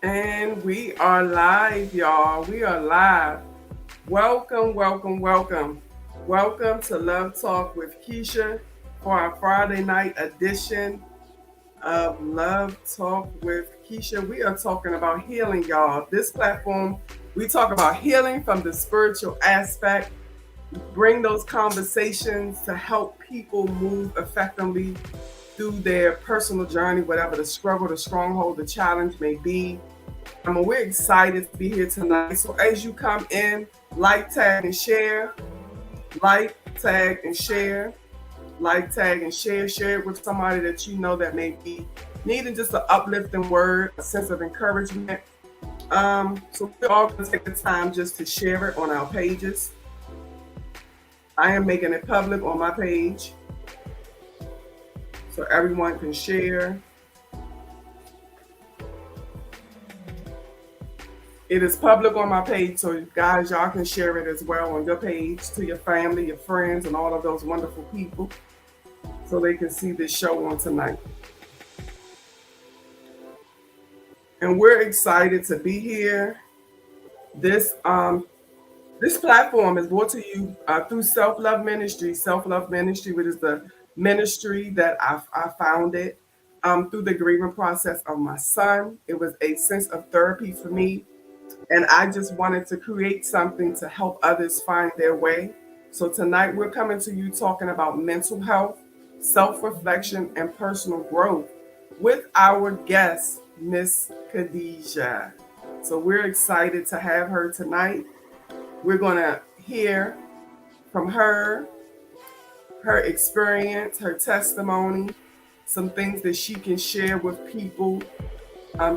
And we are live, y'all. We are live. Welcome, welcome, welcome. Welcome to Love Talk with Keisha for our Friday night edition of Love Talk with Keisha. We are talking about healing, y'all. This platform, we talk about healing from the spiritual aspect, bring those conversations to help people move effectively through their personal journey, whatever the struggle, the stronghold, the challenge may be. We're excited to be here tonight. So as you come in, like, tag, and share. Like, tag, and share. Like, tag, and share. Share it with somebody that you know that may be needing just an uplifting word, a sense of encouragement. So we're all going to take the time just to share it on our pages. I am making it public on my page so everyone can share. It is public on my page, so guys, y'all can share it as well on your page to your family, your friends, and all of those wonderful people so they can see this show on tonight. And we're excited to be here. This platform is brought to you through Self Love Ministry, which is the ministry that I founded through the grieving process of my son. It was a sense of therapy for me. And I just wanted to create something to help others find their way. So tonight we're coming to you talking about mental health, self reflection, and personal growth with our guest, Miss Kah Dee Sha. So we're excited to have her tonight. We're going to hear from her experience, her testimony, some things that she can share with people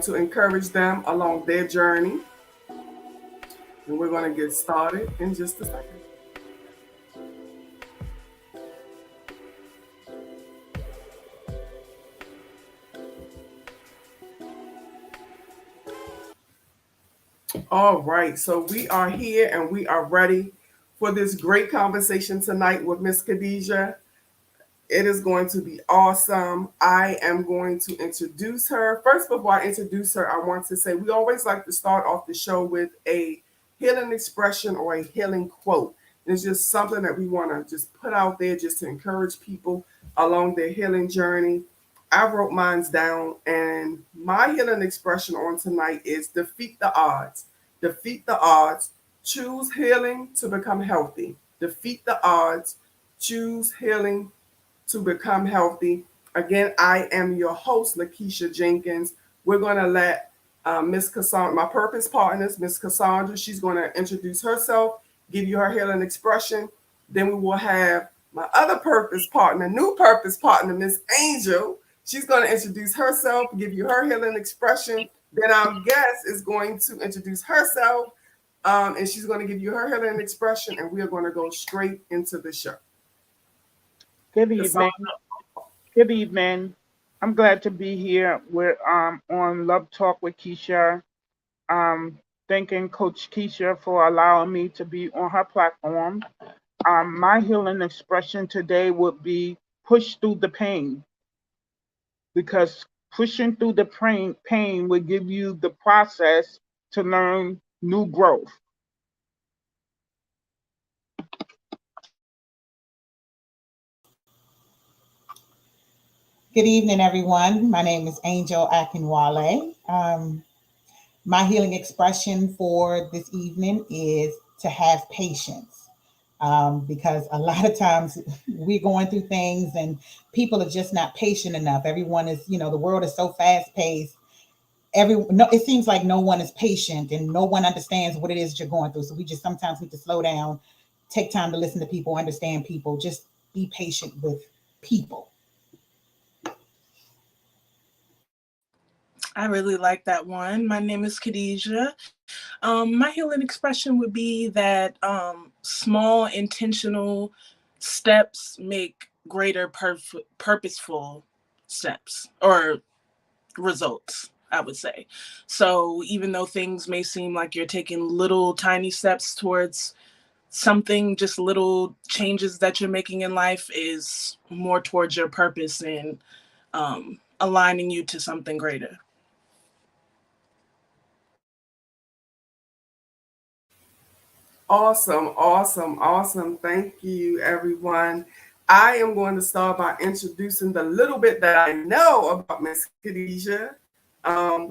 to encourage them along their journey. And we're going to get started in just a second. All right, so we are here and we are ready for this great conversation tonight with Miss Kah Dee Sha. It is going to be awesome. I am going to introduce her. First, before I introduce her, I want to say we always like to start off the show with a healing expression or a healing quote. It's just something that we want to just put out there just to encourage people along their healing journey. I wrote mine down, and my healing expression on tonight is defeat the odds. Defeat the odds. Choose healing to become healthy. Defeat the odds. Choose healing to become healthy. Again, I am your host, Lakeisha Jenkins. We're going to let Miss Cassandra, my purpose partners, Miss Cassandra, she's going to introduce herself, give you her healing expression. Then we will have my other purpose partner, new purpose partner, Miss Angel. She's going to introduce herself, give you her healing expression. Then our guest is going to introduce herself, and she's going to give you her healing expression, and we are going to go straight into the show. Good evening. Cassandra. Good evening. I'm glad to be here. We're on Love Talk with Keisha. Um, Thanking Coach Keisha for allowing me to be on her platform. My healing expression today would be push through the pain because pushing through the pain would give you the process to learn new growth. Good evening, everyone. My name is Angel Akinwale. My healing expression for this evening is to have patience. Because a lot of times we're going through things and people are just not patient enough. Everyone is, the world is so fast paced. No, it seems like no one is patient and no one understands what it is you're going through. So we just sometimes need to slow down, take time to listen to people, understand people, just be patient with people. I really like that one. My name is Khadijah. My healing expression would be that small intentional steps make greater purposeful steps or results, I would say. So even though things may seem like you're taking little tiny steps towards something, just little changes that you're making in life is more towards your purpose and aligning you to something greater. Awesome, awesome, awesome. Thank you, everyone. I am going to start by introducing the little bit that I know about Miss Khadijah.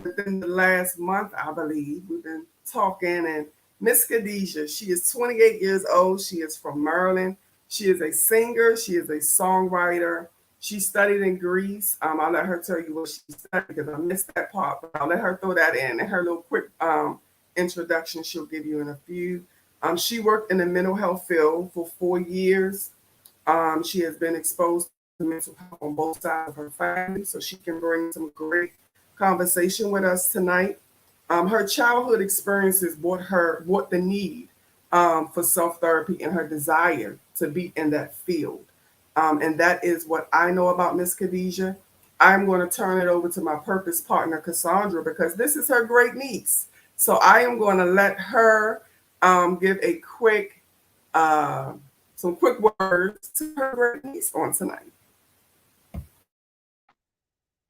Within the last month, I believe, we've been talking. And Miss Khadijah, she is 28 years old. She is from Maryland. She is a singer. She is a songwriter. She studied in Greece. I'll let her tell you what she studied because I missed that part, but I'll let her throw that in her little quick introduction she'll give you in a few. She worked in the mental health field for 4 years. She has been exposed to mental health on both sides of her family, so she can bring some great conversation with us tonight. Her childhood experiences brought the need for self therapy and her desire to be in that field. And that is what I know about Miss Khadijah. I'm going to turn it over to my purpose partner, Cassandra, because this is her great niece. So I am going to let her give a quick, uh, some quick words to her great niece on tonight.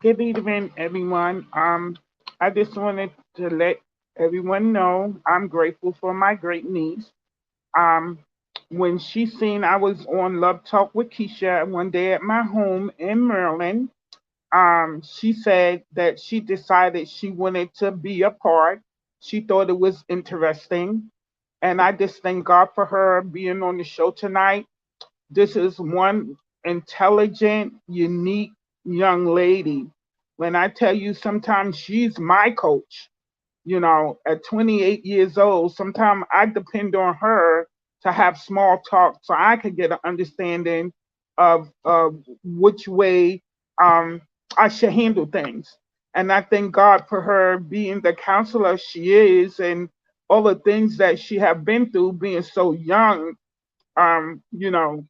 Good evening, everyone. I just wanted to let everyone know I'm grateful for my great niece. Um, when she seen I was on Love Talk with Keisha one day at my home in Maryland, she said that she decided she wanted to be a part. She thought it was interesting. And I just thank God for her being on the show tonight. This is one intelligent, unique young lady. When I tell you, sometimes she's my coach. At 28 years old, sometimes I depend on her to have small talk so I could get an understanding of which way um, I should handle things. And I thank God for her being the counselor she is and all the things that she have been through being so young. Um, you know,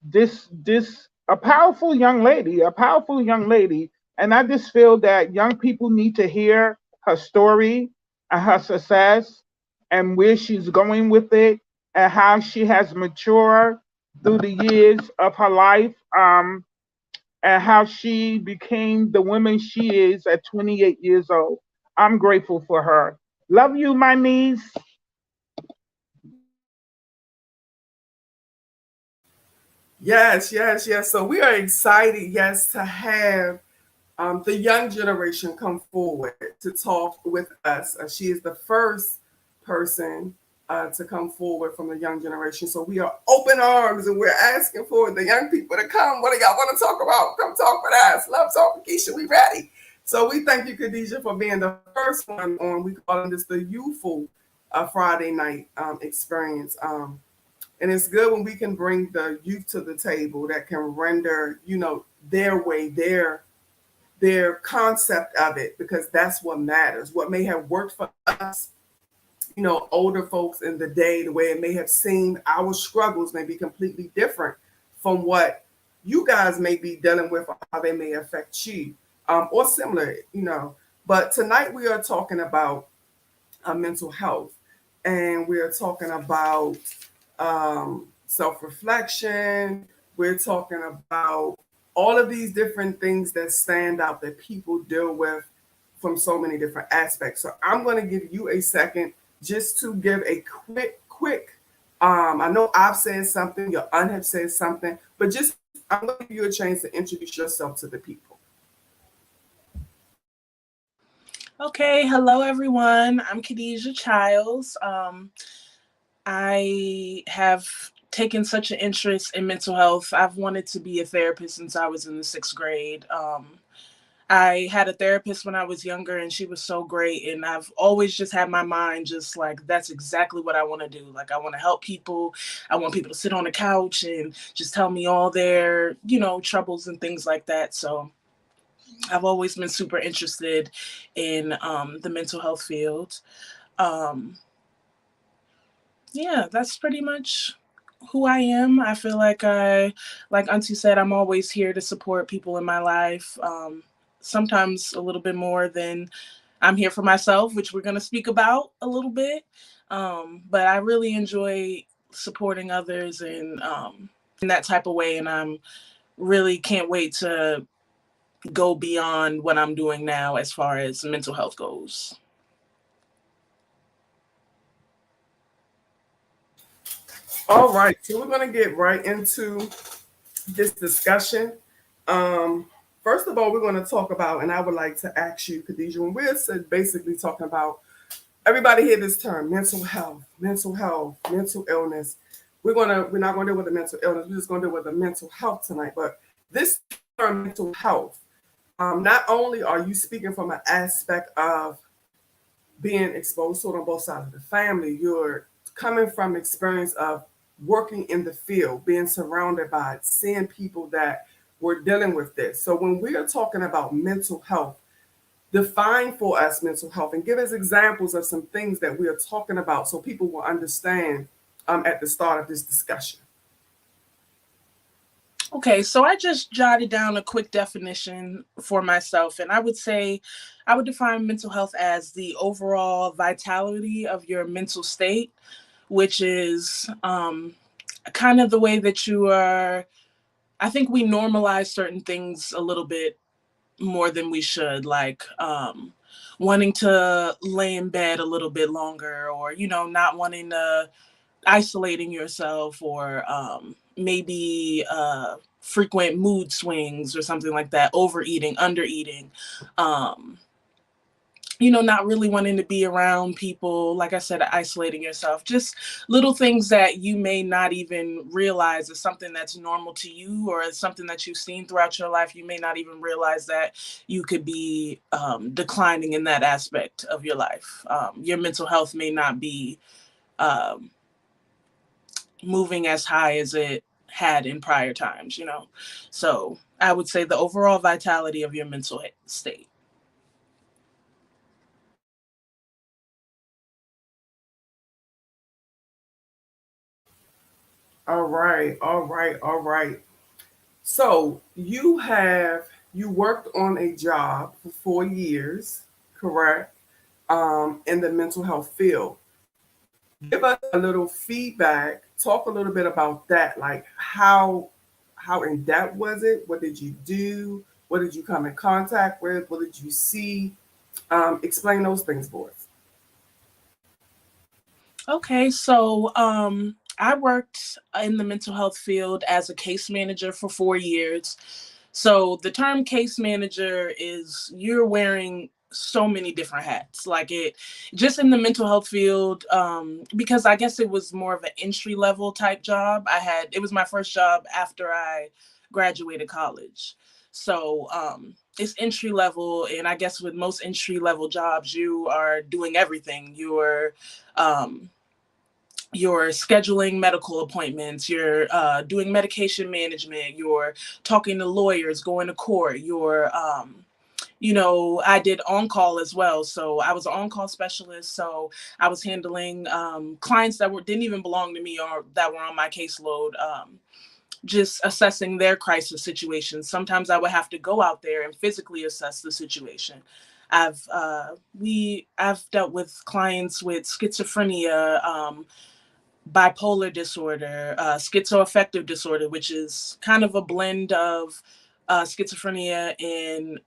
this a powerful young lady, and I just feel that young people need to hear her story and her success and where she's going with it and how she has matured through the years of her life, and how she became the woman she is at 28 years old. I'm grateful for her. Love you, my niece. Yes, yes, yes. So we are excited, yes, to have the young generation come forward to talk with us. She is the first person to come forward from the young generation. So we are open arms and we're asking for the young people to come. What do y'all want to talk about? Come talk with us. Love talk with Keisha. We ready. So we thank you, Khadijah, for being the first one on. We call this the youthful Friday night experience. And it's good when we can bring the youth to the table that can render, their way, their concept of it, because that's what matters. What may have worked for us, older folks in the day, the way it may have seemed, our struggles may be completely different from what you guys may be dealing with or how they may affect you, or similar. But tonight we are talking about mental health, and we are talking about self reflection. We're talking about all of these different things that stand out that people deal with from so many different aspects. So I'm going to give you a second just to give a quick. I know I've said something, your aunt have said something, but just I'm going to give you a chance to introduce yourself to the people. Okay, hello everyone. I'm Khadijah Childs. I have taken such an interest in mental health. I've wanted to be a therapist since I was in the sixth grade. I had a therapist when I was younger, and she was so great. And I've always just had my mind just like, that's exactly what I want to do. Like, I want to help people. I want people to sit on the couch and just tell me all their, troubles and things like that. So I've always been super interested in the mental health field. Um, yeah, that's pretty much who I am. I feel like Auntie said, I'm always here to support people in my life. Sometimes a little bit more than I'm here for myself, which we're going to speak about a little bit. But I really enjoy supporting others and in that type of way. And I'm really can't wait to go beyond what I'm doing now as far as mental health goes. All right, so we're going to get right into this discussion. Um, First of all, we're going to talk about, and I would like to ask you, Khadijah, when we're basically talking about, everybody hear this term, mental health, mental illness. We're not going to deal with the mental illness. We're just going to deal with the mental health tonight. But this term, mental health, not only are you speaking from an aspect of being exposed to it on both sides of the family, you're coming from experience of working in the field, being surrounded by it, seeing people that were dealing with this. So when we are talking about mental health, define for us mental health and give us examples of some things that we are talking about so people will understand at the start of this discussion. Okay, so I just jotted down a quick definition for myself, and I would say I would define mental health as the overall vitality of your mental state, which is kind of the way that you are. I think we normalize certain things a little bit more than we should, like wanting to lay in bed a little bit longer, or, not wanting to isolating yourself, or maybe frequent mood swings or something like that, overeating, undereating, um, not really wanting to be around people, like I said, isolating yourself, just little things that you may not even realize is something that's normal to you, or is something that you've seen throughout your life. You may not even realize that you could be declining in that aspect of your life. Your mental health may not be um, moving as high as it had in prior times. So I would say the overall vitality of your mental state. All right, all right, all right. So you worked on a job for 4 years, correct? In the mental health field. Give us a little feedback. Talk a little bit about that. Like how in depth was it? What did you do? What did you come in contact with? What did you see? Explain those things for us. Okay, so I worked in the mental health field as a case manager for 4 years. So the term case manager is you're wearing so many different hats. Like it just in the mental health field, because I guess it was more of an entry level type job. It was my first job after I graduated college. So it's entry level, and I guess with most entry level jobs, you are doing everything. Um, you're scheduling medical appointments, you're doing medication management, you're talking to lawyers, going to court, I did on call as well. So I was an on call specialist. So I was handling clients that didn't even belong to me or that were on my caseload. Just assessing their crisis situations. Sometimes I would have to go out there and physically assess the situation. I've dealt with clients with schizophrenia, bipolar disorder, schizoaffective disorder, which is kind of a blend of schizophrenia and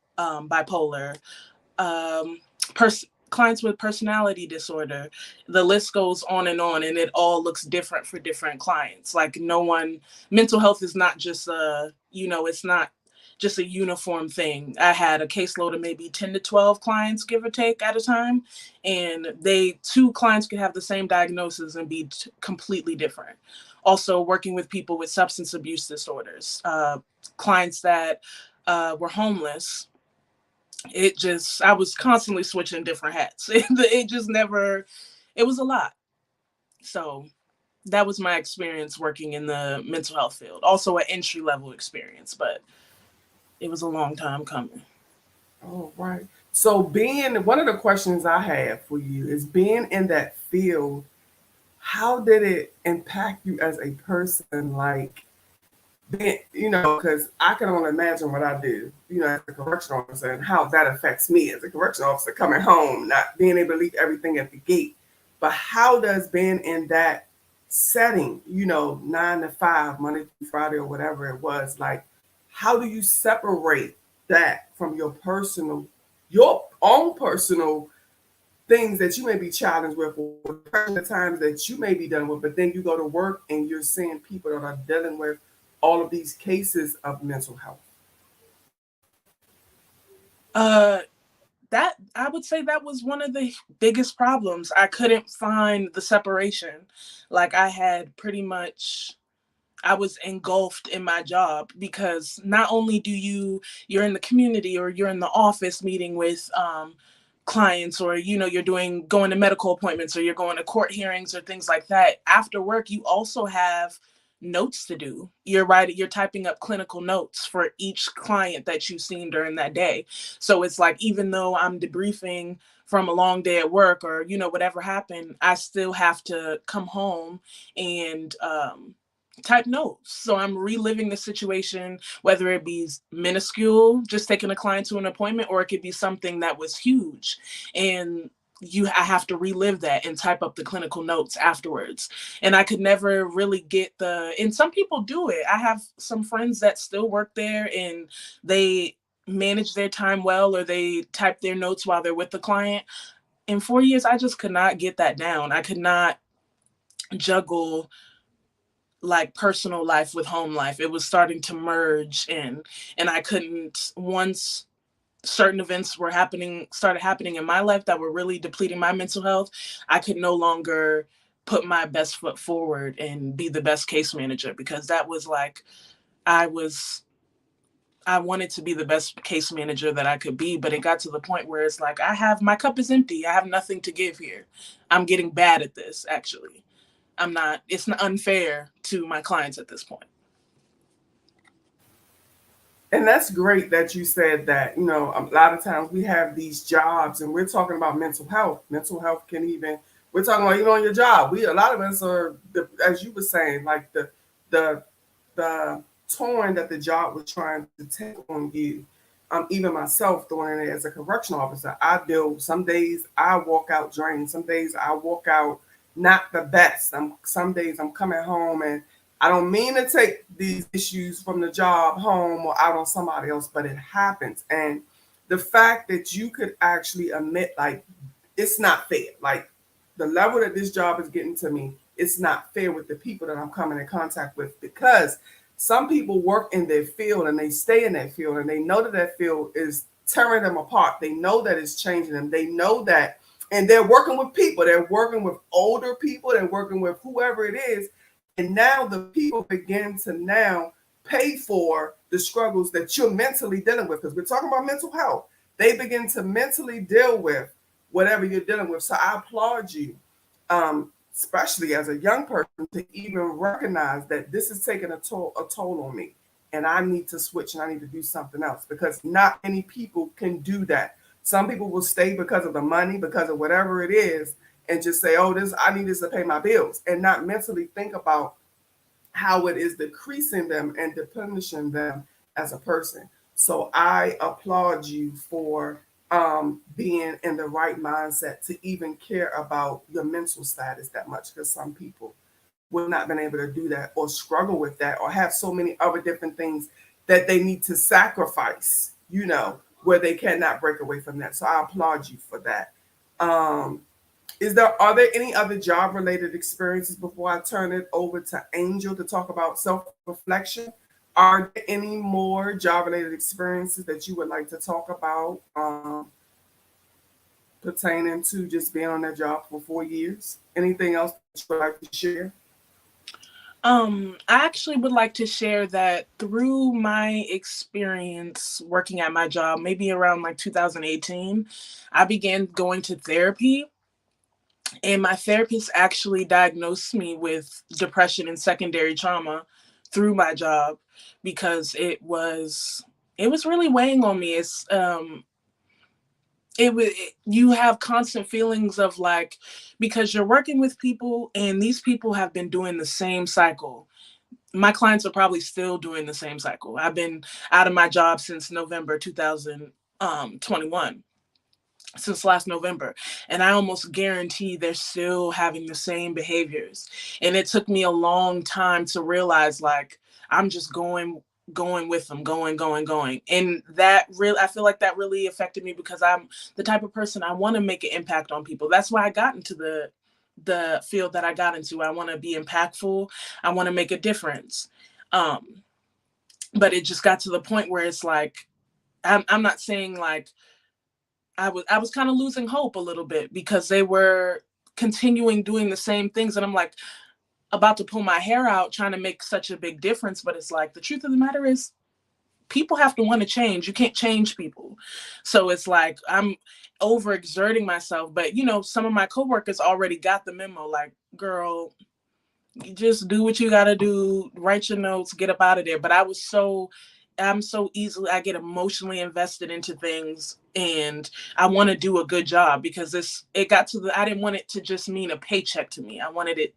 bipolar, um, clients with personality disorder. The list goes on, and it all looks different for different clients. Like mental health is not just it's not just a uniform thing. I had a caseload of maybe 10 to 12 clients, give or take, at a time. And two clients could have the same diagnosis and be completely different. Also, working with people with substance abuse disorders, clients that were homeless. I was constantly switching different hats. It just never, it was a lot. So that was my experience working in the mental health field. Also an entry level experience, but it was a long time coming. All right. So being one of the questions I have for you is being in that field, how did it impact you as a person? Like because I can only imagine what I do, as a correctional officer and how that affects me as a correctional officer coming home, not being able to leave everything at the gate. But how does being in that setting, 9 to 5, Monday through Friday or whatever it was, like, how do you separate that from your own personal things that you may be challenged with, or the times that you may be dealing with, but then you go to work and you're seeing people that are dealing with all of these cases of mental health? Uh, that I would say that was one of the biggest problems. I couldn't find the separation. Like I had pretty much I was engulfed in my job because not only you're in the community or you're in the office meeting with clients, or you're going to medical appointments, or you're going to court hearings or things like that. After work you also have notes to do. You're typing up clinical notes for each client that you've seen during that day. So it's like, even though I'm debriefing from a long day at work, or whatever happened, I still have to come home and type notes. So I'm reliving the situation, whether it be minuscule, just taking a client to an appointment, or it could be something that was huge. And I have to relive that and type up the clinical notes afterwards. And I could never really and some people do it. I have some friends that still work there and they manage their time well, or they type their notes while they're with the client. In 4 years, I just could not get that down. I could not juggle like personal life with home life. It was starting to merge in, and I couldn't, once certain events started happening in my life that were really depleting my mental health, I could no longer put my best foot forward and be the best case manager, because that was like, I was I wanted to be the best case manager that I could be, but it got to the point where it's like, my cup is empty. I have nothing to give here. I'm getting bad at this, actually. It's not unfair to my clients at this point. And that's great that you said that. A lot of times we have these jobs and we're talking about mental health. Mental health can even, we're talking about even on your job. A lot of us are, as you were saying, like the the torn that the job was trying to take on you. Even myself doing it as a correctional officer, some days I walk out drained. Some days I walk out not the best. Some days I'm coming home and I don't mean to take these issues from the job home or out on somebody else, but it happens. And the fact that you could actually admit, like, it's not fair. Like, the level that this job is getting to me, it's not fair with the people that I'm coming in contact with, because some people work in their field and they stay in that field and they know that that field is tearing them apart. They know that it's changing them. They know that, and they're working with people. They're working with older people. They're working with whoever it is. And now the people begin to now pay for the struggles that you're mentally dealing with, because we're talking about mental health. They begin to mentally deal with whatever you're dealing with. So I applaud you, especially as a young person, to even recognize that this is taking a toll on me, and I need to switch and I need to do something else, because not many people can do that. Some people will stay because of the money, because of whatever it is, and just say, "Oh, I need this to pay my bills," and not mentally think about how it is decreasing them and diminishing them as a person. So I applaud you for being in the right mindset to even care about your mental status that much, because some people would not been able to do that, or struggle with that, or have so many other different things that they need to sacrifice, where they cannot break away from that. So I applaud you for that. Um, are there any other job related experiences before I turn it over to Angel to talk about self reflection? Are there any more job related experiences that you would like to talk about, pertaining to just being on that job for 4 years? Anything else that you would like to share? I actually would like to share that through my experience working at my job, maybe around like 2018, I began going to therapy, and my therapist actually diagnosed me with depression and secondary trauma through my job, because it was really weighing on me. You have constant feelings of like, because you're working with people and these people have been doing the same cycle. My clients are probably still doing the same cycle. I've been out of my job since November 2021, since last November. And I almost guarantee they're still having the same behaviors. And it took me a long time to realize, like, I'm just going going with them, going. And that really, I feel like that really affected me because I'm the type of person, I want to make an impact on people. That's why I got into the field that I got into. I want to be impactful. I want to make a difference. Um, but it just got to the point where it's like, I'm not saying like I was kind of losing hope a little bit because they were continuing doing the same things, and I'm like about to pull my hair out trying to make such a big difference. But it's like the truth of the matter is people have to want to change. You can't change people. So it's like I'm overexerting myself. But some of my coworkers already got the memo, like, girl, you just do what you gotta do, write your notes, get up out of there. But I'm so easily, I get emotionally invested into things, and I want to do a good job because it got to I didn't want it to just mean a paycheck to me. I wanted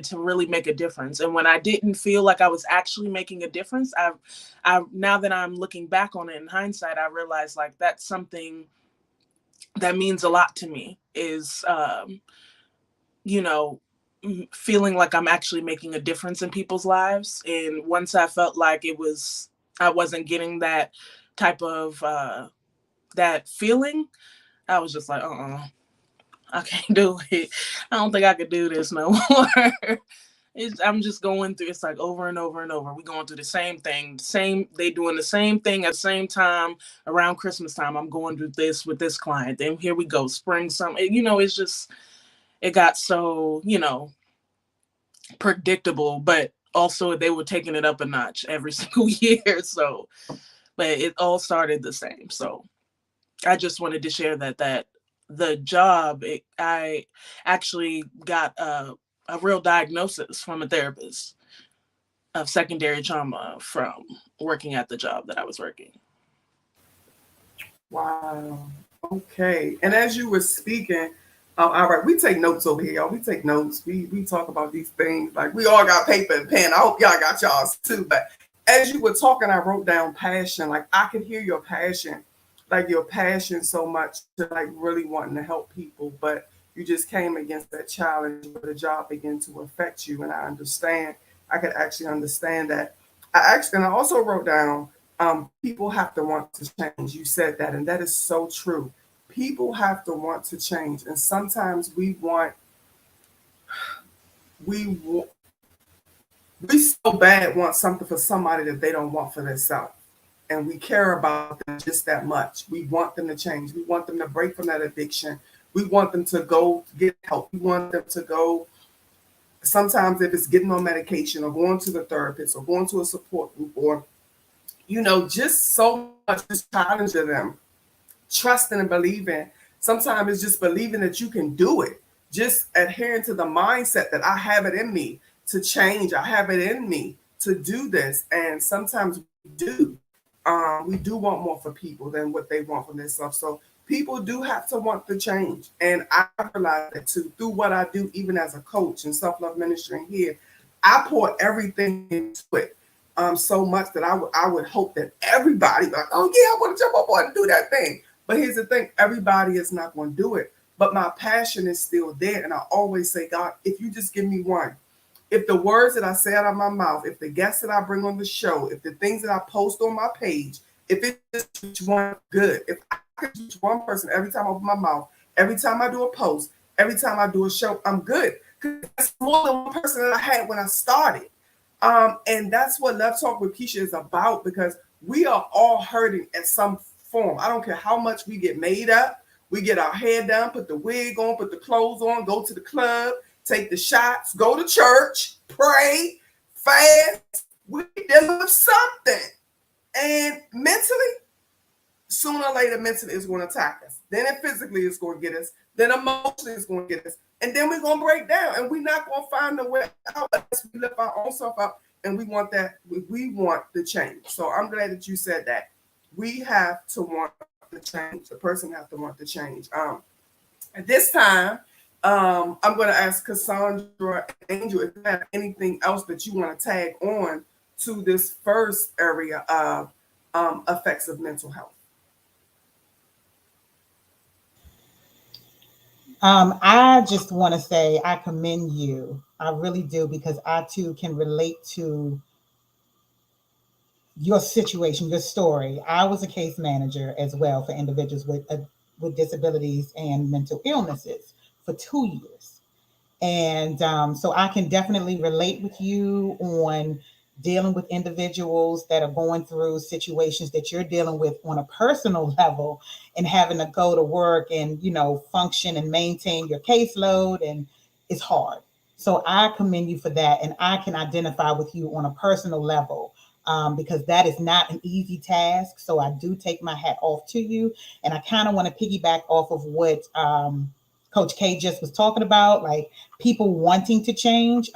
to really make a difference. And when I didn't feel like I was actually making a difference, I now that I'm looking back on it in hindsight, I realized like that's something that means a lot to me, is you know, feeling like I'm actually making a difference in people's lives. And once I felt like I wasn't getting that type of that feeling, I was just like, I can't do it. I don't think I could do this no more. I'm just going through. It's like over and over and over. We going through the same thing. They doing the same thing at the same time around Christmas time. I'm going through this with this client. Then here we go, spring, summer. It's just it got so predictable, but also they were taking it up a notch every single year. So, but it all started the same. So I just wanted to share that the job, I actually got a real diagnosis from a therapist of secondary trauma from working at the job that I was working. Wow. Okay. And as you were speaking, all right, we take notes over here, y'all. We take notes. We talk about these things. Like we all got paper and pen. I hope y'all got y'all's too. But as you were talking, I wrote down passion. Like I could hear your passion, like your passion so much to like really wanting to help people. But you just came against that challenge where the job began to affect you. And I understand. I could actually understand that. And I also wrote down people have to want to change. You said that, and that is so true. People have to want to change, and sometimes we we so bad want something for somebody that they don't want for themselves, and we care about them just that much. We want them to change. We want them to break from that addiction. We want them to go get help. We want them to go. Sometimes, if it's getting on medication or going to the therapist or going to a support group or just so much just challenging them, trusting and believing. Sometimes it's just believing that you can do it. Just adhering to the mindset that I have it in me to change. I have it in me to do this. And sometimes we do. We do want more for people than what they want for themselves. So people do have to want to change. And I realize that too, through what I do, even as a coach and self-love ministry here, I pour everything into it. So much that I would hope that everybody like, oh yeah, I want to jump up on and do that thing. But here's the thing, everybody is not going to do it. But my passion is still there. And I always say, God, if you just give me one, if the words that I say out of my mouth, if the guests that I bring on the show, if the things that I post on my page, if it's just one good, if I could reach one person every time I open my mouth, every time I do a post, every time I do a show, I'm good. Because that's more than one person that I had when I started. And that's what Love Talk with Keisha is about, because we are all hurting at some form. I don't care how much we get made up. We get our hair done, put the wig on, put the clothes on, go to the club, take the shots, go to church, pray, fast. We're dealing with something. And mentally, sooner or later, mentally it's going to attack us. Then it physically is going to get us. Then emotionally it's going to get us. And then we're going to break down. And we're not going to find a way out unless we lift our own self up. And we want that. We want the change. So I'm glad that you said that. We have to want the change. The person has to want the change. At this time, I'm going to ask Cassandra and Angel if you have anything else that you want to tag on to this first area of effects of mental health. I just want to say I commend you. I really do, because I too can relate to your situation, your story. I was a case manager as well for individuals with disabilities and mental illnesses for 2 years. And so I can definitely relate with you on dealing with individuals that are going through situations that you're dealing with on a personal level and having to go to work and, function and maintain your caseload. And it's hard. So I commend you for that. And I can identify with you on a personal level, because that is not an easy task. So I do take my hat off to you. And I kind of want to piggyback off of what Coach K just was talking about, like people wanting to change.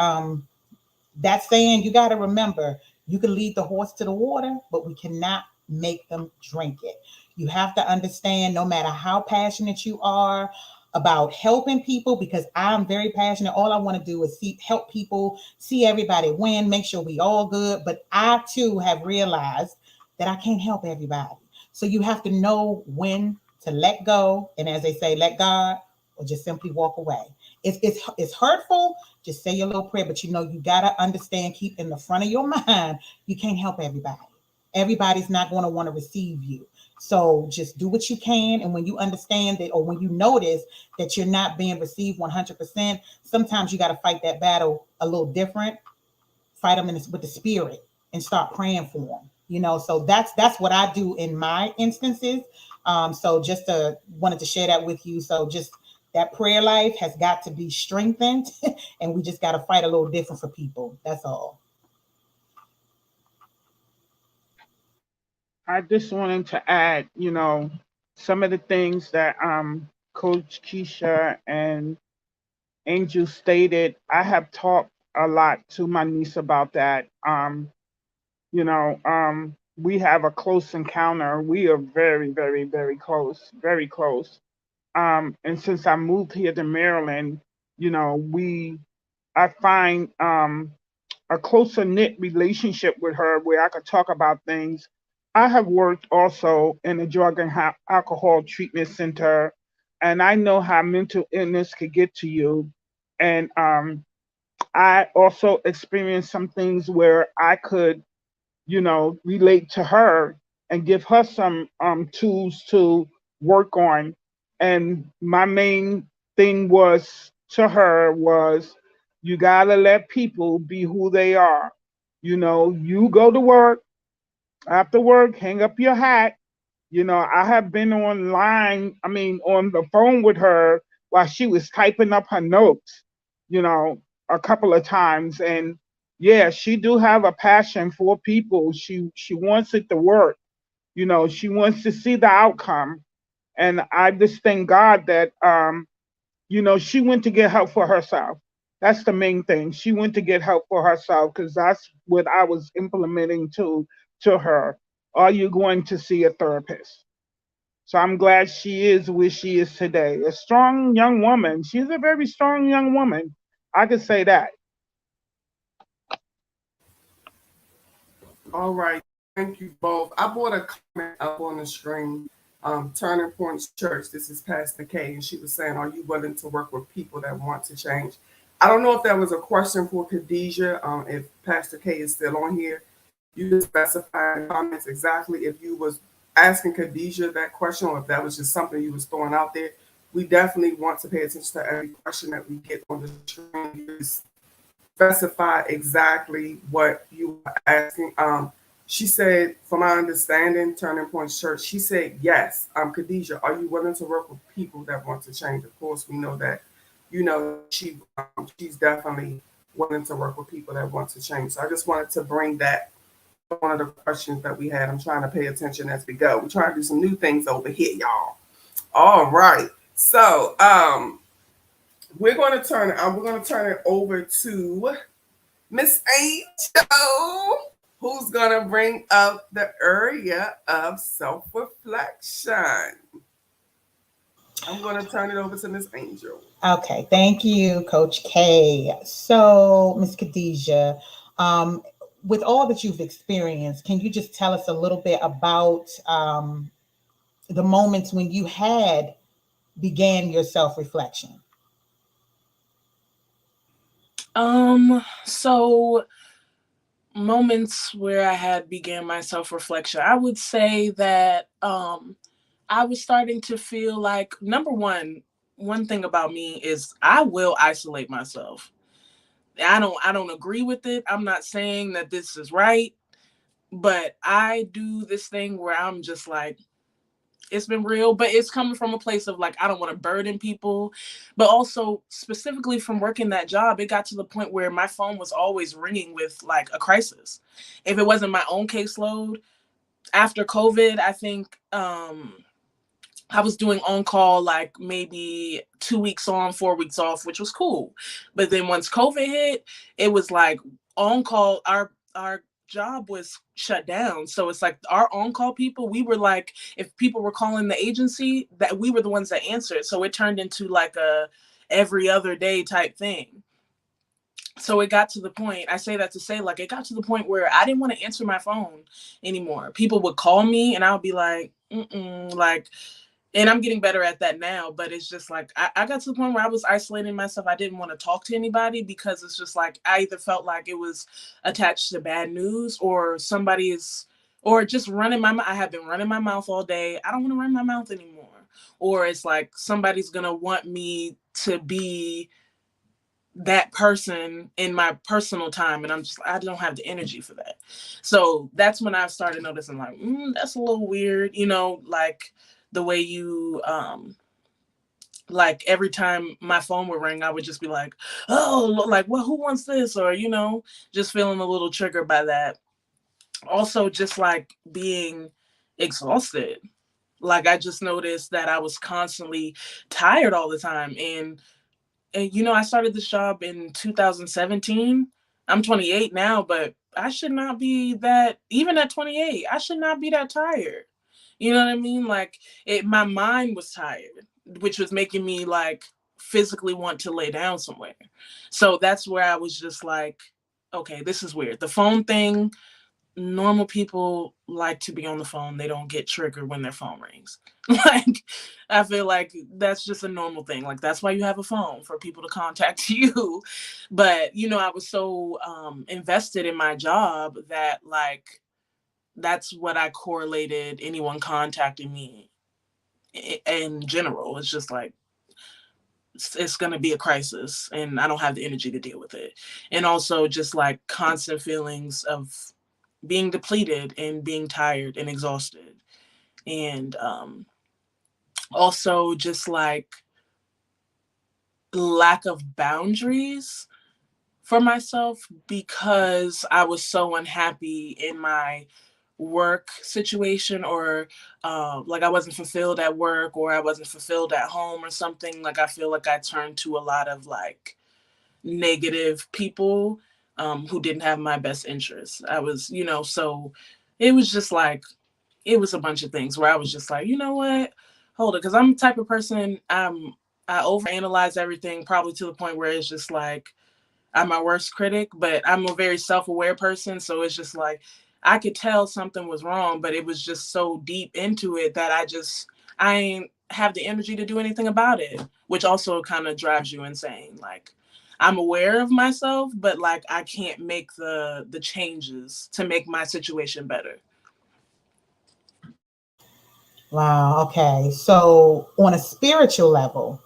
That saying, you got to remember, you can lead the horse to the water, but we cannot make them drink it. You have to understand, no matter how passionate you are about helping people, because I'm very passionate. All I want to do is help people, see everybody win, make sure we all good. But I too have realized that I can't help everybody. So you have to know when to let go. And as they say, let God, or just simply walk away. It's hurtful. Just say your little prayer, but you gotta understand, keep in the front of your mind, you can't help everybody. Everybody's not going to want to receive you. So just do what you can. And when you understand that, or when you notice that you're not being received 100%, sometimes you got to fight that battle a little different. Fight them with the spirit and start praying for them. So that's what I do in my instances. So just wanted to share that with you. So just that prayer life has got to be strengthened, and we just got to fight a little different for people. That's all. I just wanted to add, some of the things that Coach Keisha and Angel stated. I have talked a lot to my niece about that. We have a close encounter. We are very, very, very close, very close. And since I moved here to Maryland, we I find a closer knit relationship with her where I could talk about things. I have worked also in a drug and alcohol treatment center, and I know how mental illness could get to you. And I also experienced some things where I could, relate to her and give her some tools to work on. And my main thing was to her was, you gotta let people be who they are. You go to work, after work, hang up your hat. I have been on the phone with her while she was typing up her notes, you know, a couple of times. And yeah, she do have a passion for people. She wants it to work. She wants to see the outcome. And I just thank God that she went to get help for herself. That's the main thing. She went to get help for herself because that's what I was implementing to her. Are you going to see a therapist? So I'm glad she is where she is today. A strong young woman. She's a very strong young woman. I could say that. All right. Thank you both. I brought a comment up on the screen. Turning Points Church. This is Pastor K, and she was saying, "Are you willing to work with people that want to change?" I don't know if that was a question for Khadijah. If Pastor K is still on here, you can specify in the comments exactly if you was asking Khadijah that question, or if that was just something you was throwing out there. We definitely want to pay attention to every question that we get on the screen. Specify exactly what you were asking. She said, from my understanding, Turning Point Church, she said, yes. Khadijah, are you willing to work with people that want to change? Of course, we know that, she's definitely willing to work with people that want to change. So I just wanted to bring that one of the questions that we had. I'm trying to pay attention as we go. We're trying to do some new things over here, y'all. All right. So we're going to turn it over to Miss Angel, who's going to bring up the area of self reflection. I'm going to turn it over to Miss Angel. Okay, thank you, Coach K. So, Miss Khadijah, um, with all that you've experienced, can you just tell us a little bit about the moments when you had began your self reflection? So moments where I had began my self-reflection, I would say that I was starting to feel like, number one thing about me is I will isolate myself. I don't agree with it. I'm not saying that this is right, but I do this thing where I'm just like, it's been real, but it's coming from a place of like, I don't want to burden people, but also specifically from working that job, it got to the point where my phone was always ringing with like a crisis. If it wasn't my own caseload, after COVID, I think I was doing on call like maybe 2 weeks on, 4 weeks off, which was cool. But then once COVID hit, it was like on call. Our job was shut down, so it's like our on call people. We were like, if people were calling the agency, that we were the ones that answered. So it turned into like a every other day type thing. So it got to the point. I say that to say like it got to the point where I didn't want to answer my phone anymore. People would call me, and I would be like, like, and I'm getting better at that now, but it's just like I got to the point where I was isolating myself. I didn't want to talk to anybody because it's just like I either felt like it was attached to bad news or somebody's or just running my mouth. I have been running my mouth all day. I don't want to run my mouth anymore. Or it's like somebody's gonna want me to be that person in my personal time, and I don't have the energy for that. So that's when I started noticing like that's a little weird, like the way you like every time my phone would ring, I would just be like, oh, like, well, who wants this? Or just feeling a little triggered by that. Also just like being exhausted. Like I just noticed that I was constantly tired all the time. And I started this job in 2017. I'm 28 now, but I should not be that, even at 28, I should not be that tired. You know what I mean? Like my mind was tired, which was making me like physically want to lay down somewhere. So that's where I was just like, okay, this is weird. The phone thing, normal people like to be on the phone. They don't get triggered when their phone rings. Like, I feel like that's just a normal thing. Like, that's why you have a phone, for people to contact you. But, I was so invested in my job that, like, that's what I correlated anyone contacting me in general. It's just like, it's going to be a crisis and I don't have the energy to deal with it. And also just like constant feelings of being depleted and being tired and exhausted. And also just like lack of boundaries for myself because I was so unhappy in my work situation, or like I wasn't fulfilled at work, or I wasn't fulfilled at home or something. Like I feel like I turned to a lot of like negative people who didn't have my best interests. I was, so it was just like, it was a bunch of things where I was just like, you know what, hold it. Cause I'm the type of person, I overanalyze everything, probably to the point where it's just like, I'm my worst critic, but I'm a very self-aware person. So it's just like, I could tell something was wrong, but it was just so deep into it that I ain't have the energy to do anything about it, which also kind of drives you insane. Like I'm aware of myself, but like I can't make the changes to make my situation better. Wow. Okay. So, on a spiritual level,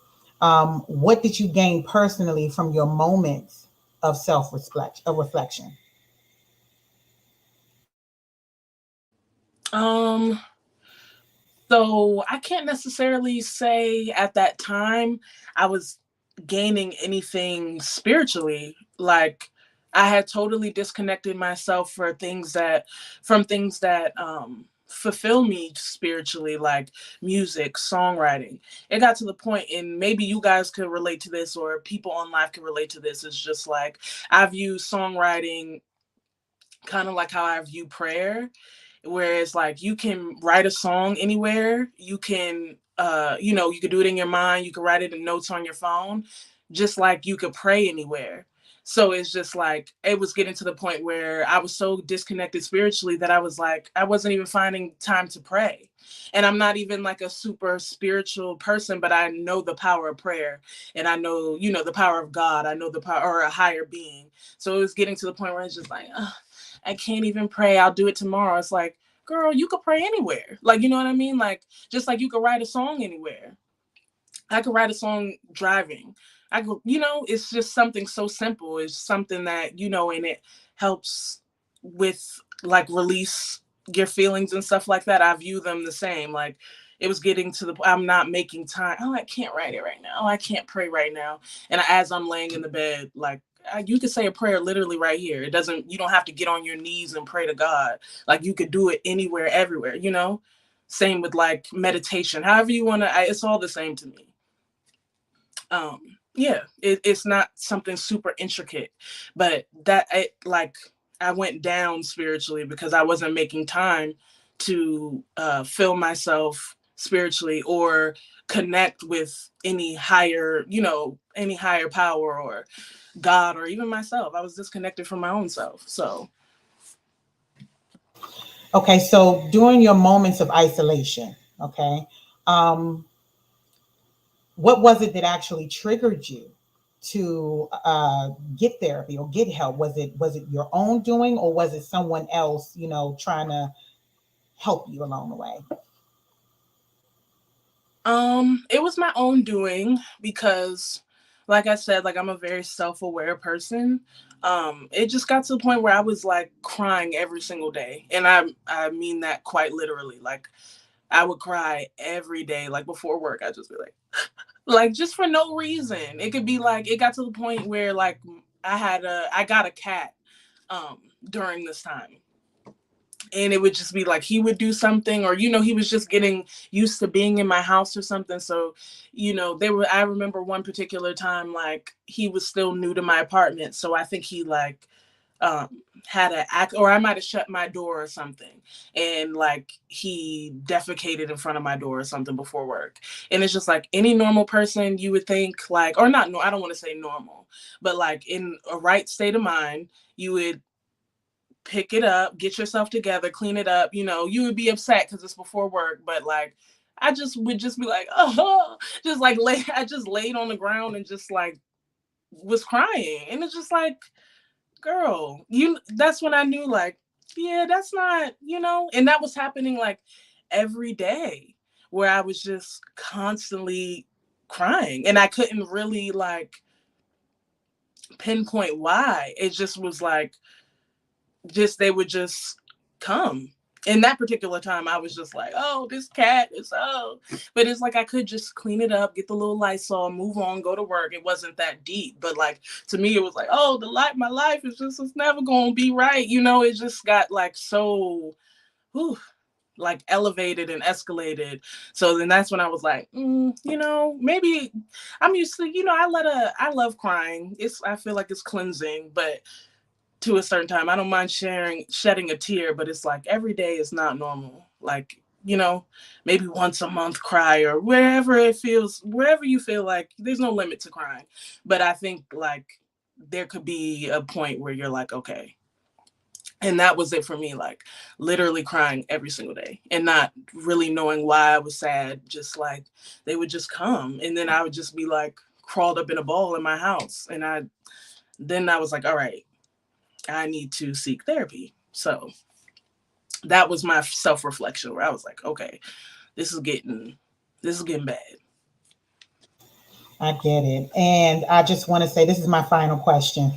what did you gain personally from your moments of reflection? Um, So I can't necessarily say at that time I was gaining anything spiritually. Like I had totally disconnected myself from things that fulfill me spiritually, like music, songwriting. It got to the point, and maybe you guys could relate to this, or people on live can relate to this. It's just like I view songwriting kind of like how I view prayer, whereas like you can write a song anywhere. You can you could do it in your mind, you could write it in notes on your phone, just like you could pray anywhere. So it's just like it was getting to the point where I was so disconnected spiritually that I was like I wasn't even finding time to pray. And I'm not even like a super spiritual person, but I know the power of prayer, and I know, the power of God. I know the power, or a higher being. So it was getting to the point where it's just like I can't even pray. I'll do it tomorrow. It's like, girl, you could pray anywhere. Like, you know what I mean? Like, just like you could write a song anywhere. I could write a song driving. I could, it's just something so simple. It's something that, and it helps with like release your feelings and stuff like that. I view them the same. Like it was getting to the I'm not making time. Oh, I can't write it right now. Oh, I can't pray right now. And as I'm laying in the bed, like you could say a prayer literally right here. You don't have to get on your knees and pray to God. Like you could do it anywhere, everywhere, Same with like meditation. However you want to, it's all the same to me. Yeah, it's not something super intricate, but I went down spiritually because I wasn't making time to fill myself spiritually or connect with any higher power or God or even myself. I was disconnected from my own self. So Okay, so during your moments of isolation, okay, um, what was it that actually triggered you to get therapy or get help? Was it your own doing, or was it someone else, trying to help you along the way? it was my own doing because like I said, like I'm a very self-aware person. It just got to the point where I was like crying every single day. And I mean that quite literally. Like I would cry every day, like before work, I'd just be like just for no reason. It could be like it got to the point where like I got a cat during this time, and it would just be like he would do something, or he was just getting used to being in my house or something. So I remember one particular time, like he was still new to my apartment, so I think he like had an act, or I might have shut my door or something, and like he defecated in front of my door or something before work. And it's just like any normal person you would think, like, or not, no, I don't want to say normal, but like in a right state of mind, you would pick it up, get yourself together, clean it up. You would be upset because it's before work, but like I just would just be like, oh, just like I just laid on the ground and just like was crying. And it's just like, girl, that's when I knew, like, yeah, that's not, and that was happening like every day, where I was just constantly crying and I couldn't really like pinpoint why. It just was like, they would just come. In that particular time, I was just like, oh, this cat is but it's like I could just clean it up, get the little Lysol, move on, go to work. It wasn't that deep, but like to me, it was like, oh, my life is just, it's never gonna be right. It just got like so, whew, like elevated and escalated. So then that's when I was like, maybe I'm used to, I love crying. I feel like it's cleansing, but to a certain time. I don't mind shedding a tear, but it's like every day is not normal. Like, maybe once a month cry, or wherever you feel like there's no limit to crying. But I think like there could be a point where you're like, okay. And that was it for me, like literally crying every single day and not really knowing why I was sad. Just like they would just come, and then I would just be like crawled up in a ball in my house. And then I was like, all right, I need to seek therapy. So that was my self-reflection, where I was like, okay, this is getting bad. I get it. And I just want to say this is my final question.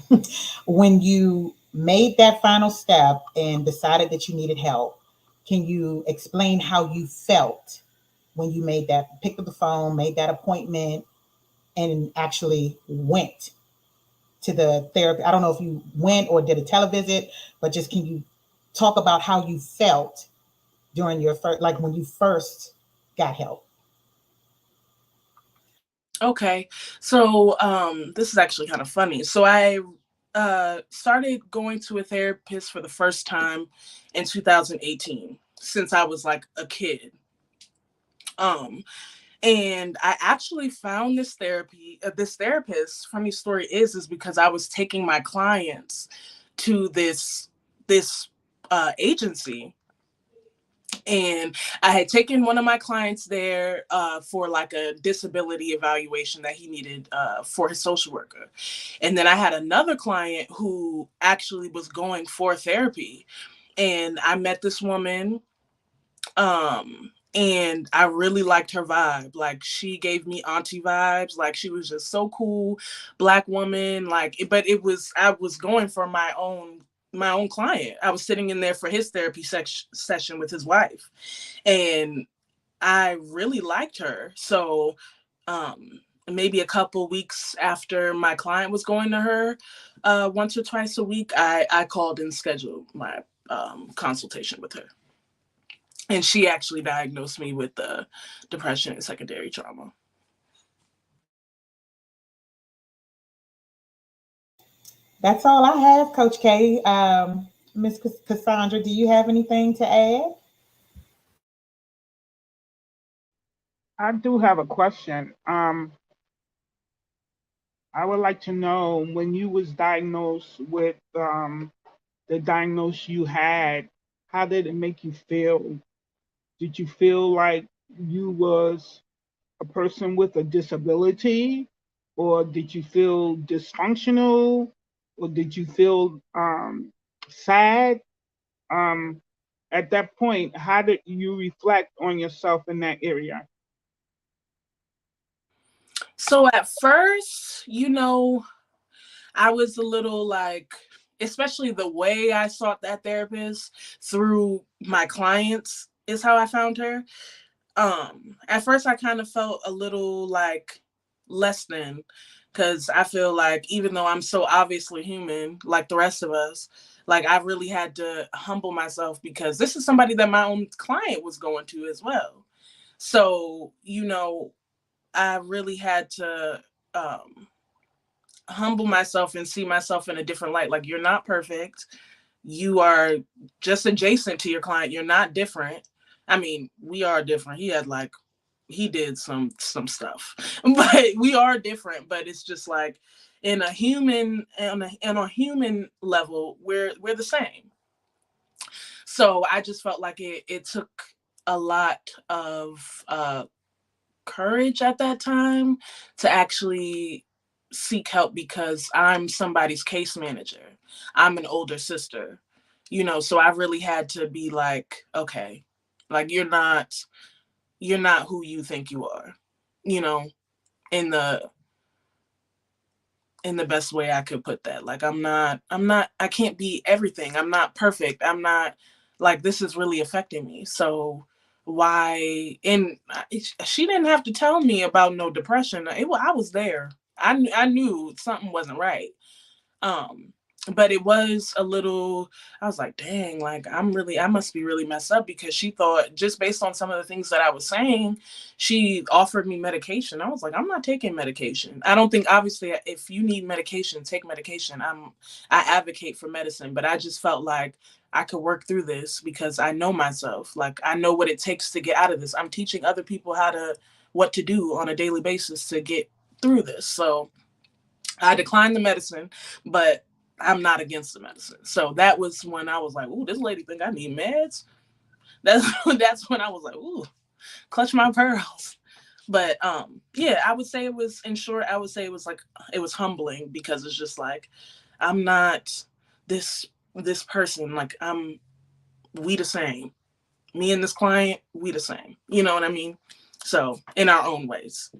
When you made that final step and decided that you needed help, can you explain how you felt when you picked up the phone, made that appointment, and actually went to the therapy? I don't know if you went or did a televisit, but just can you talk about how you felt during your first, like when you first got help? Okay. So this is actually kind of funny. So I started going to a therapist for the first time in 2018, since I was like a kid. Um and I actually found this therapist. Funny story is because I was taking my clients to this agency, And I had taken one of my clients there for like a disability evaluation that he needed for his social worker. And then I had another client who actually was going for therapy. And I met this woman, and I really liked her vibe. Like, she gave me auntie vibes. Like, she was just so cool, Black woman. Like, but I was going for my own client. I was sitting in there for his therapy session with his wife, and I really liked her. So, maybe a couple weeks after my client was going to her, once or twice a week, I called and scheduled my consultation with her. And she actually diagnosed me with depression and secondary trauma. That's all I have, Coach K. Miss Cassandra, do you have anything to add? I do have a question. I would like to know, when you was diagnosed with the diagnosis you had, how did it make you feel? Did you feel like you was a person with a disability, or did you feel dysfunctional, or did you feel sad? Um, at that point, how did you reflect on yourself in that area? So at first, I was a little like, especially the way I sought that therapist through my clients is how I found her. At first I kind of felt a little like less than, because I feel like even though I'm so obviously human like the rest of us, like I really had to humble myself because this is somebody that my own client was going to as well. So, I really had to um humble myself and see myself in a different light. Like, you're not perfect. You are just adjacent to your client. You're not different. I mean, we are different. He did some stuff, but we are different. But it's just like, in a human on a human level, we're the same. So I just felt like it took a lot of courage at that time to actually seek help, because I'm somebody's case manager. I'm an older sister, so I really had to be like, okay, like, you're not who you think you are, you know, in the best way I could put that. Like, I can't be everything. I'm not perfect. I'm not, like, this is really affecting me. So why? And she didn't have to tell me about no depression. I was there. I knew something wasn't right. Um, but it was a little, I was like, dang, like, I must be really messed up, because she thought, just based on some of the things that I was saying, she offered me medication. I was like, I'm not taking medication. I don't think, obviously, if you need medication, take medication. I advocate for medicine, but I just felt like I could work through this because I know myself. Like, I know what it takes to get out of this. I'm teaching other people what to do on a daily basis to get through this. So I declined the medicine, but I'm not against the medicine. So that was when I was like, "Ooh, this lady think I need meds." That's that's when I was like, "Ooh, clutch my pearls." But yeah, I would say it was, in short, I would say it was like, it was humbling, because it's just like, I'm not this person. Like, we the same. Me and this client, we the same. You know what I mean? So, in our own ways.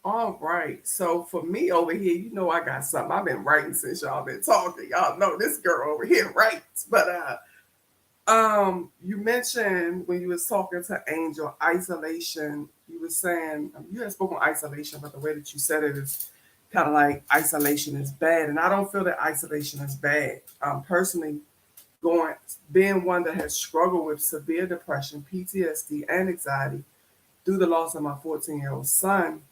All right. So for me over here, I got something. I've been writing since y'all been talking. Y'all know this girl over here writes. But you mentioned when you was talking to Angel, isolation. You were saying, you had spoken isolation, but the way that you said it is kind of like isolation is bad, and I don't feel that isolation is bad. Personally, going being one that has struggled with severe depression, PTSD, and anxiety through the loss of my 14-year-old son,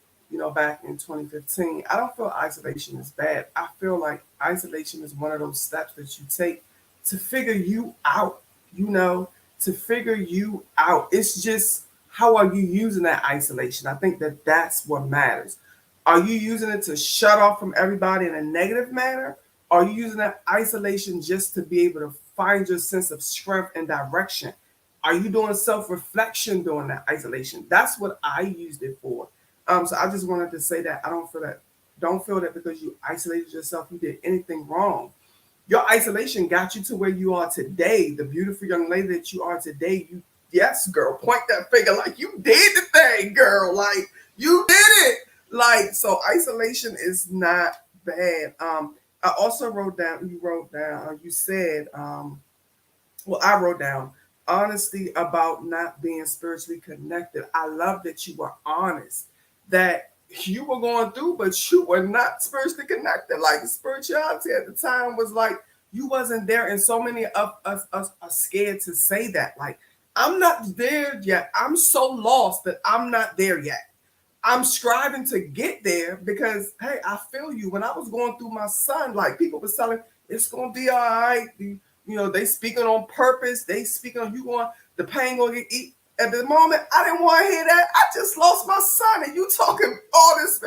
back in 2015, I don't feel isolation is bad. I feel like isolation is one of those steps that you take to figure you out, you know, to figure you out. It's just, how are you using that isolation? I think that that's what matters. Are you using it to shut off from everybody in a negative manner? Are you using that isolation just to be able to find your sense of strength and direction? Are you doing self-reflection during that isolation? That's what I used it for. So I just wanted to say that I don't feel that because you isolated yourself, you did anything wrong. Your isolation got you to where you are today, the beautiful young lady that you are today. You, yes, girl, point that finger like you did the thing, girl. Like you did it. Like, so isolation is not bad. I also wrote down, you said, well, I wrote down honesty about not being spiritually connected. I love that you were honest, that you were going through, but you were not spiritually connected. Like spirituality at the time was like you wasn't there, and so many of us are scared to say that. Like, I'm not there yet. I'm so lost that I'm not there yet. I'm striving to get there because hey, I feel you. When I was going through my son, like people were telling, it's gonna be all right. You know, they speaking on purpose. They speaking on you going, the pain gonna get eat. At the moment, I didn't want to hear that. I just lost my son, and you talking all this,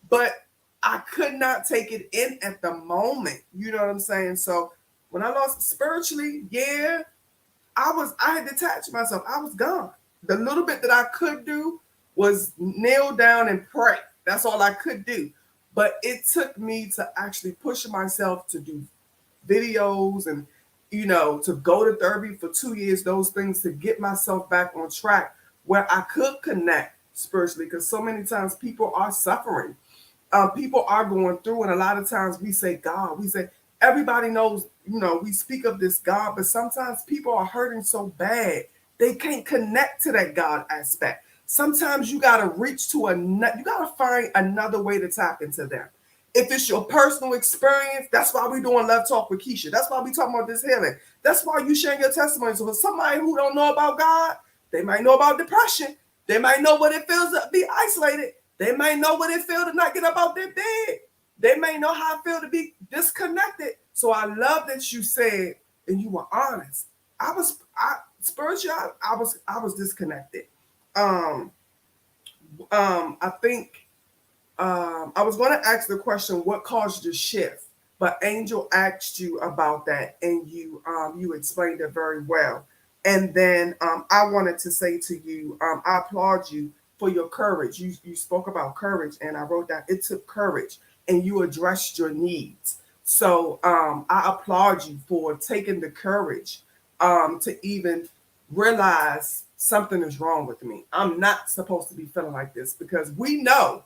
but I could not take it in at the moment. You know what I'm saying? So when I lost spiritually, yeah, I had detached myself. I was gone. The little bit that I could do was kneel down and pray. That's all I could do. But it took me to actually push myself to do videos and to go to therapy for 2 years, those things to get myself back on track where I could connect spiritually, because so many times people are suffering. People are going through, and a lot of times we say God, we say everybody knows, we speak of this God, but sometimes people are hurting so bad they can't connect to that God aspect. Sometimes you got to reach to you got to find another way to tap into them. If it's your personal experience, that's why we're doing Love Talk with Keisha. That's why we talking about this healing. That's why you sharing your testimony. So for somebody who don't know about God, they might know about depression. They might know what it feels to be isolated. They might know what it feels to not get up out their bed. They may know how it feels to be disconnected. So I love that you said, and you were honest. Spiritual, I was disconnected. Um, I think I was going to ask the question, what caused the shift? But Angel asked you about that, and you explained it very well. And then I wanted to say to you, I applaud you for your courage. You spoke about courage, and I wrote that it took courage, and you addressed your needs. So I applaud you for taking the courage to even realize something is wrong with me. I'm not supposed to be feeling like this, because we know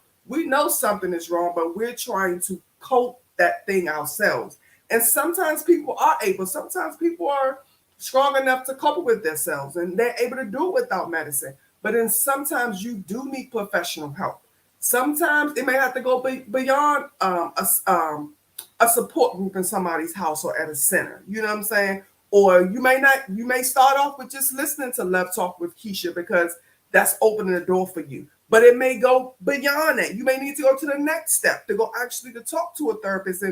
something is wrong, but we're trying to cope that thing ourselves. And sometimes people are able, sometimes people are strong enough to cope with themselves and they're able to do it without medicine. But then sometimes you do need professional help. Sometimes it may have to go beyond a support group in somebody's house or at a center. You know what I'm saying? Or you may not, you may start off with just listening to Love Talk with Keisha because that's opening the door for you. But it may go beyond that. You may need to go to the next step to go actually to talk to a therapist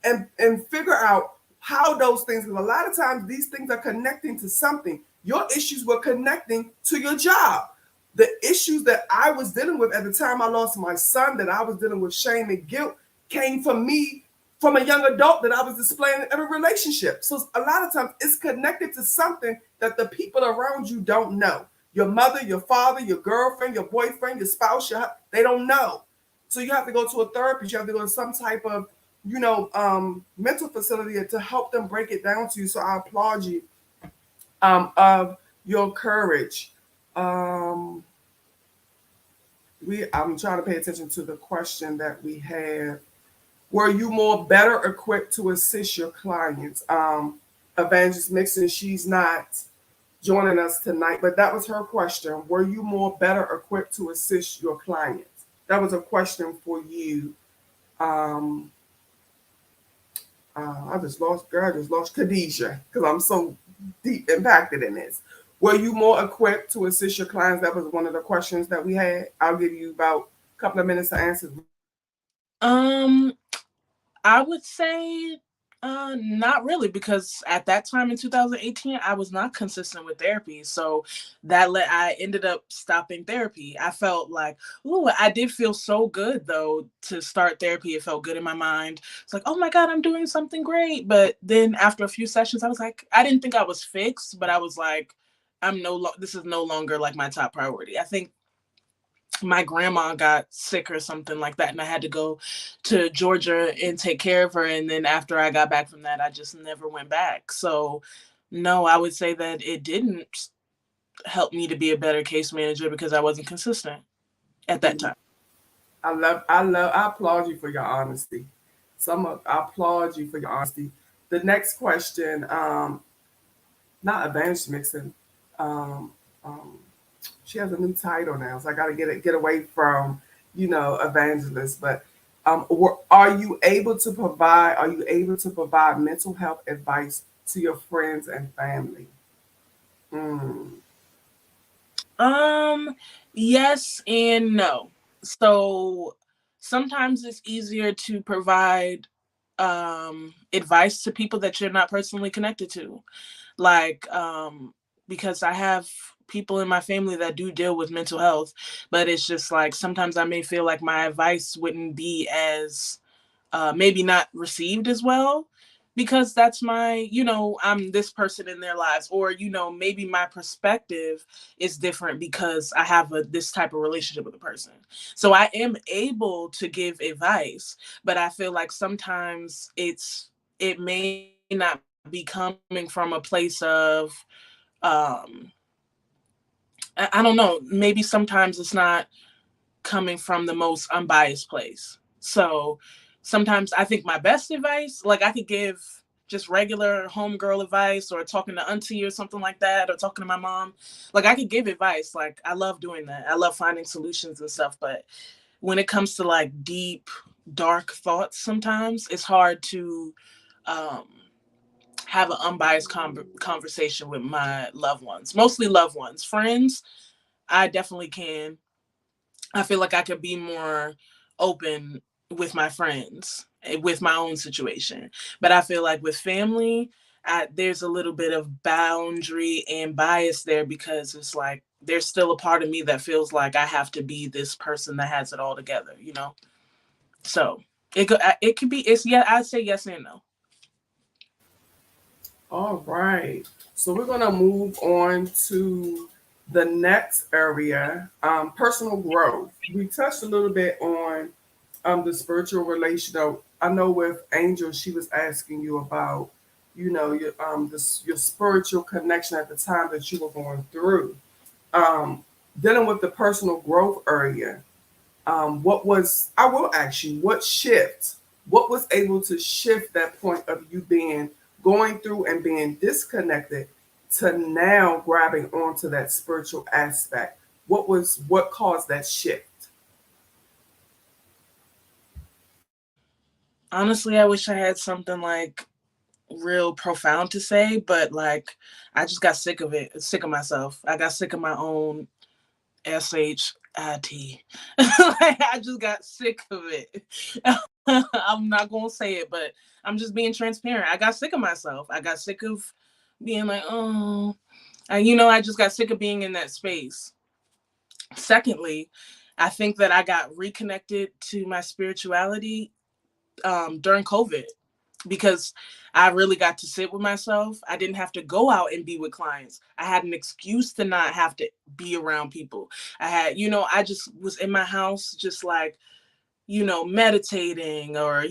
and figure out how those things, because a lot of times these things are connecting to something. Your issues were connecting to your job. The issues that I was dealing with at the time I lost my son, that I was dealing with shame and guilt, came from me, from a young adult that I was displaying in every relationship. So a lot of times it's connected to something that the people around you don't know. Your mother, your father, your girlfriend, your boyfriend, your spouse, they don't know. So you have to go to a therapist. You have to go to some type of, mental facility to help them break it down to you. So I applaud you of your courage. I'm trying to pay attention to the question that we have. Were you more better equipped to assist your clients? Evangelist Mixon, she's not joining us tonight, but that was her question. Were you more better equipped to assist your clients? That was a question for you. Um, I just lost Kah Dee Sha because I'm so deep impacted in this. Were you more equipped to assist your clients? That was one of the questions that we had. I'll give you about a couple of minutes to answer. I would say Not really, because at that time in 2018, I was not consistent with therapy. So I ended up stopping therapy. I felt like, ooh, I did feel so good though to start therapy. It felt good in my mind. It's like, oh my God, I'm doing something great. But then after a few sessions, I was like, I didn't think I was fixed, but I was like, this is no longer like my top priority. I think my grandma got sick or something like that, and I had to go to Georgia and take care of her. And then after I got back from that, I just never went back. So no, I would say that it didn't help me to be a better case manager because I wasn't consistent at that time. I applaud you for your honesty. I applaud you for your honesty. The next question, not advantage mixing. Um, um, she has a new title now, so I got to get away from evangelist. But are you able to provide mental health advice to your friends and family? Mm. Um, yes and no. So sometimes it's easier to provide advice to people that you're not personally connected to. Like because I have people in my family that do deal with mental health, but it's just like sometimes I may feel like my advice wouldn't be as maybe not received as well, because that's I'm this person in their lives, or maybe my perspective is different because I have this type of relationship with a person. So I am able to give advice, but I feel like sometimes it may not be coming from a place of um I don't know, maybe sometimes it's not coming from the most unbiased place. So sometimes I think my best advice, like I could give just regular homegirl advice, or talking to auntie or something like that, or talking to my mom. Like I could give advice. Like I love doing that. I love finding solutions and stuff. But when it comes to like deep, dark thoughts, sometimes it's hard to um, have an unbiased conversation with my loved ones, mostly loved ones. Friends, I definitely can. I feel like I could be more open with my friends, with my own situation. But I feel like with family, there's a little bit of boundary and bias there, because it's like there's still a part of me that feels like I have to be this person that has it all together. So it could be, it's, yeah, I'd say yes and no. All right. So we're going to move on to the next area, personal growth. We touched a little bit on the spiritual relational. I know with Angel, she was asking you about, your spiritual connection at the time that you were going through. Um, Dealing with the personal growth area, I will ask you, what was able to shift that point of you being going through and being disconnected to now grabbing onto that spiritual aspect? What caused that shift? Honestly, I wish I had something like real profound to say, but like I just got sick of it, sick of myself. I got sick of my own shit. Like, I just got sick of it. I'm not gonna say it, but I'm just being transparent. I got sick of myself. I got sick of being like, oh, I just got sick of being in that space. Secondly, I think that I got reconnected to my spirituality during COVID, because I really got to sit with myself. I didn't have to go out and be with clients. I had an excuse to not have to be around people. I just was in my house, just like, meditating, or,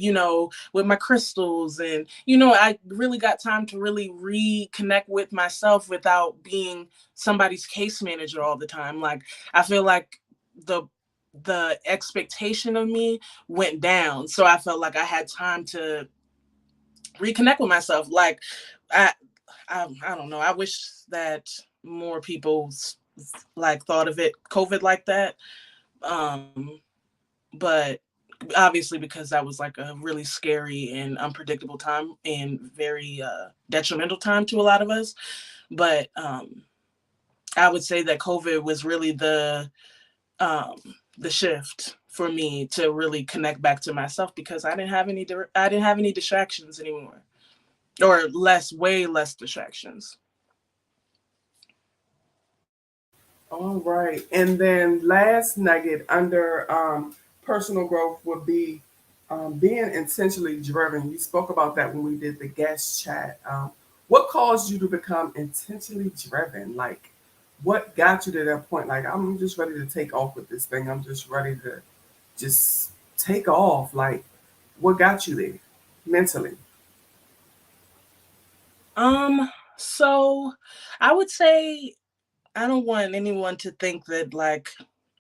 with my crystals. And, I really got time to really reconnect with myself without being somebody's case manager all the time. Like, I feel like the expectation of me went down. So I felt like I had time to reconnect with myself. Like I, I don't know. I wish that more people like thought of it COVID like that. But obviously, because that was like a really scary and unpredictable time, and very detrimental time to a lot of us. But I would say that COVID was really um, the shift for me to really connect back to myself, because I didn't have any distractions anymore. or way less distractions. All right. And then last nugget under personal growth would be being intentionally driven. You spoke about that when we did the guest chat. What caused you to become intentionally driven? Like, what got you to that point? Like, I'm just ready to take off with this thing. I'm just ready to just take off. Like, what got you there mentally? Um, so I would say I don't want anyone to think that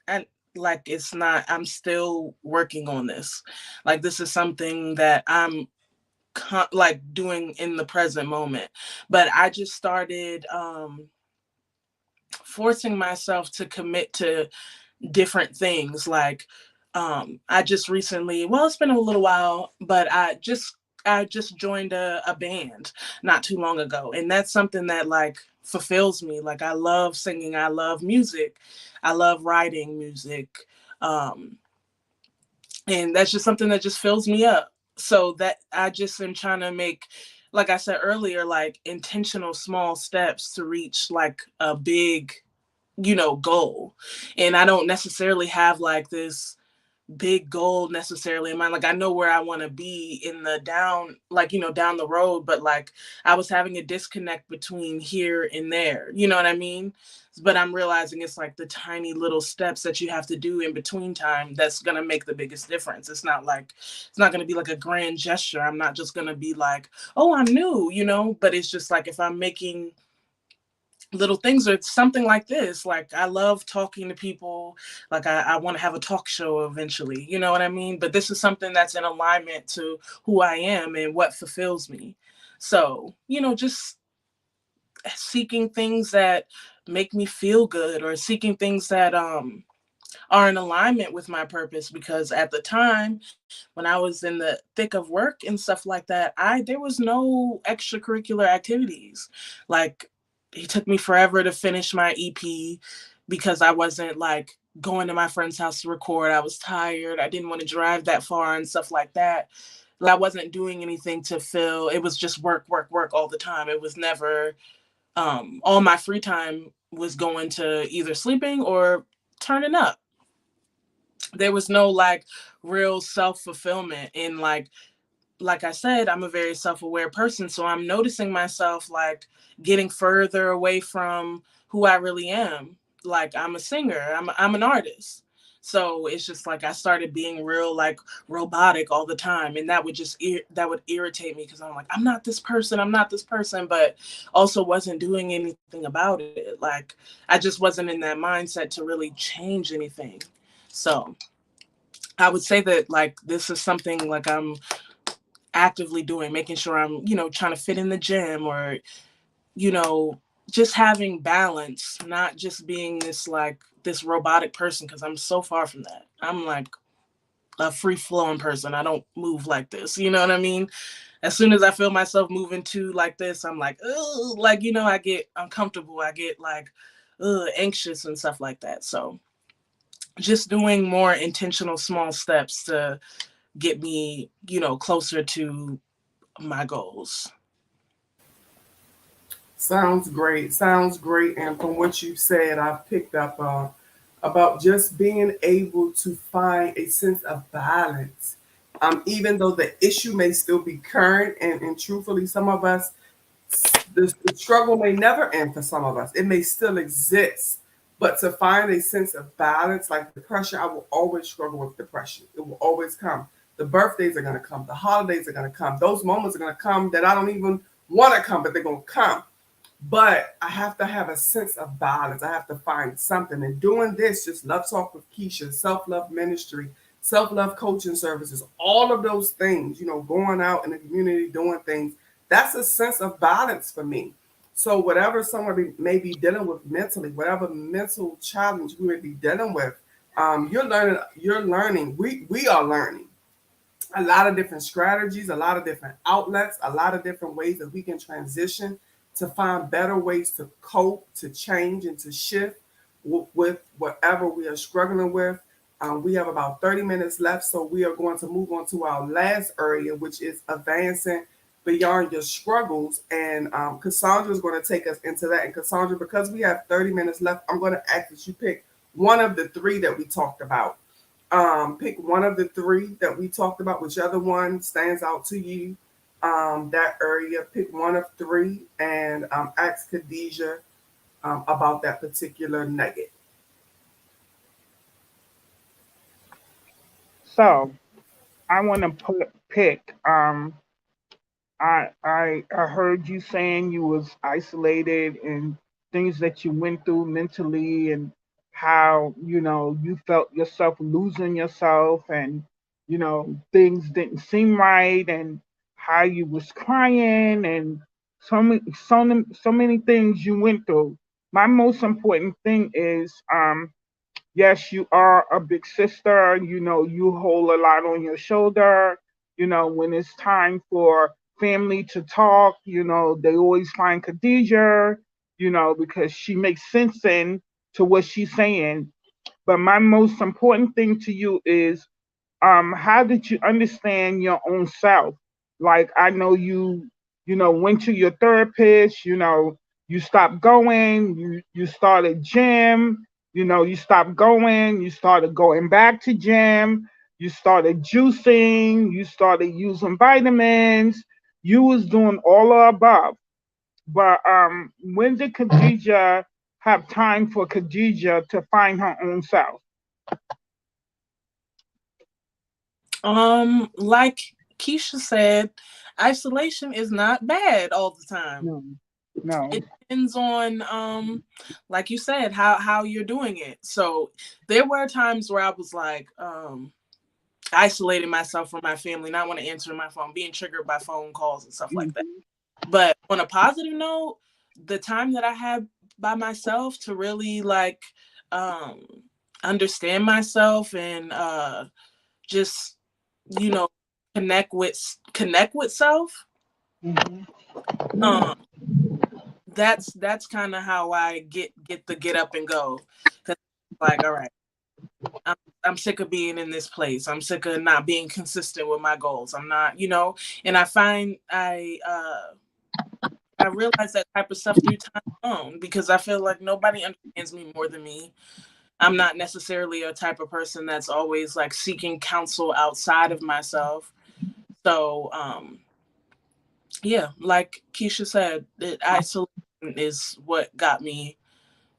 I like it's not I'm still working on this. Like this is something that I'm like doing in the present moment. But I just started forcing myself to commit to different things. Like I just recently, well, it's been a little while, but I just joined a band not too long ago, and that's something that like fulfills me. Like I love singing, I love music, I love writing music, um and that's just something that just fills me up. So that I just am trying to make, like I said earlier, like intentional small steps to reach like a big, goal. And I don't necessarily have like this big goal necessarily in mind. Like I know where I want to be in the down, like, down the road, but like I was having a disconnect between here and there. You know what I mean? But I'm realizing it's like the tiny little steps that you have to do in between time that's going to make the biggest difference. It's not going to be like a grand gesture. I'm not just going to be like, oh, I'm new, but it's just like if I'm making little things or something like this. Like I love talking to people. Like I want to have a talk show eventually. You know what I mean? But this is something that's in alignment to who I am and what fulfills me. So, just seeking things that make me feel good or seeking things that are in alignment with my purpose, because at the time when I was in the thick of work and stuff like that, I there was no extracurricular activities. Like it took me forever to finish my EP because I wasn't like going to my friend's house to record. I was tired. I didn't want to drive that far and stuff like that. Like, I wasn't doing anything to fill. It was just work, work, work all the time. It was never all my free time was going to either sleeping or turning up. There was no like real self fulfillment in like I said, I'm a very self-aware person, so I'm noticing myself like getting further away from who I really am. Like I'm a singer, I'm an artist. So it's just like I started being real like robotic all the time, and that would that would irritate me because I'm like I'm not this person, I'm not this person, but also wasn't doing anything about it. Like I just wasn't in that mindset to really change anything. So I would say that like this is something like I'm actively doing, making sure I'm, trying to fit in the gym or, you know, just having balance, not just being this robotic person because I'm so far from that. I'm like a free flowing person. I don't move like this. You know what I mean? As soon as I feel myself moving too like this, I'm like, oh, like, I get uncomfortable. I get like anxious and stuff like that. So just doing more intentional small steps to get me, closer to my goals. Sounds great. Sounds great. And from what you said, I've picked up about just being able to find a sense of balance. Even though the issue may still be current, and truthfully, some of us, the struggle may never end for some of us. It may still exist. But to find a sense of balance, like depression, I will always struggle with depression. It will always come. The birthdays are going to come. The holidays are going to come. Those moments are going to come that I don't even want to come, but they're going to come. But I have to have a sense of balance. I have to find something. And doing this, just Love Talk with Keisha, self love ministry, self love coaching services, all of those things, going out in the community, doing things, that's a sense of balance for me. So, whatever somebody may be dealing with mentally, whatever mental challenge we may be dealing with, you're learning, we are learning a lot of different strategies, a lot of different outlets, a lot of different ways that we can transition to find better ways to cope, to change, and to shift with whatever we are struggling with. We have about 30 minutes left, so we are going to move on to our last area, which is advancing beyond your struggles. And Cassandra is going to take us into that. And Cassandra, because we have 30 minutes left, I'm going to ask that you pick one of the three that we talked about. Pick one of the three that we talked about, whichever one stands out to you. That area, pick one of three, and ask Khadijah about that particular nugget. So I want to pick. I heard you saying you was isolated and things that you went through mentally and how you felt yourself losing yourself and things didn't seem right and how you was crying and so many things you went through. My most important thing is yes, you are a big sister. You hold a lot on your shoulder. When it's time for family to talk, they always find Khadijah, because she makes sense to what she's saying. But my most important thing to you is how did you understand your own self? Like I know you went to your therapist, you stopped going, you started gym, you stopped going, you started going back to gym, you started juicing, you started using vitamins, you was doing all the above. But when did Khadijah have time for Khadijah to find her own self? Like Keisha said, isolation is not bad all the time. No, no. It depends on like you said, how you're doing it. So there were times where I was like isolating myself from my family, not want to answer my phone, being triggered by phone calls and stuff like that. Mhm. But on a positive note, the time that I had by myself to really like um understand myself and just you know connect with self. Mhm. um that's kind of how I get up and go. 'Cause like, all right, I'm, I'm sick of being in this place. I'm sick of not being consistent with my goals. I'm not, and I find I realize that type of stuff through time alone because I feel like nobody understands me more than me. I'm not necessarily a type of person that's always like seeking counsel outside of myself. So yeah, like Keisha said, isolation is what got me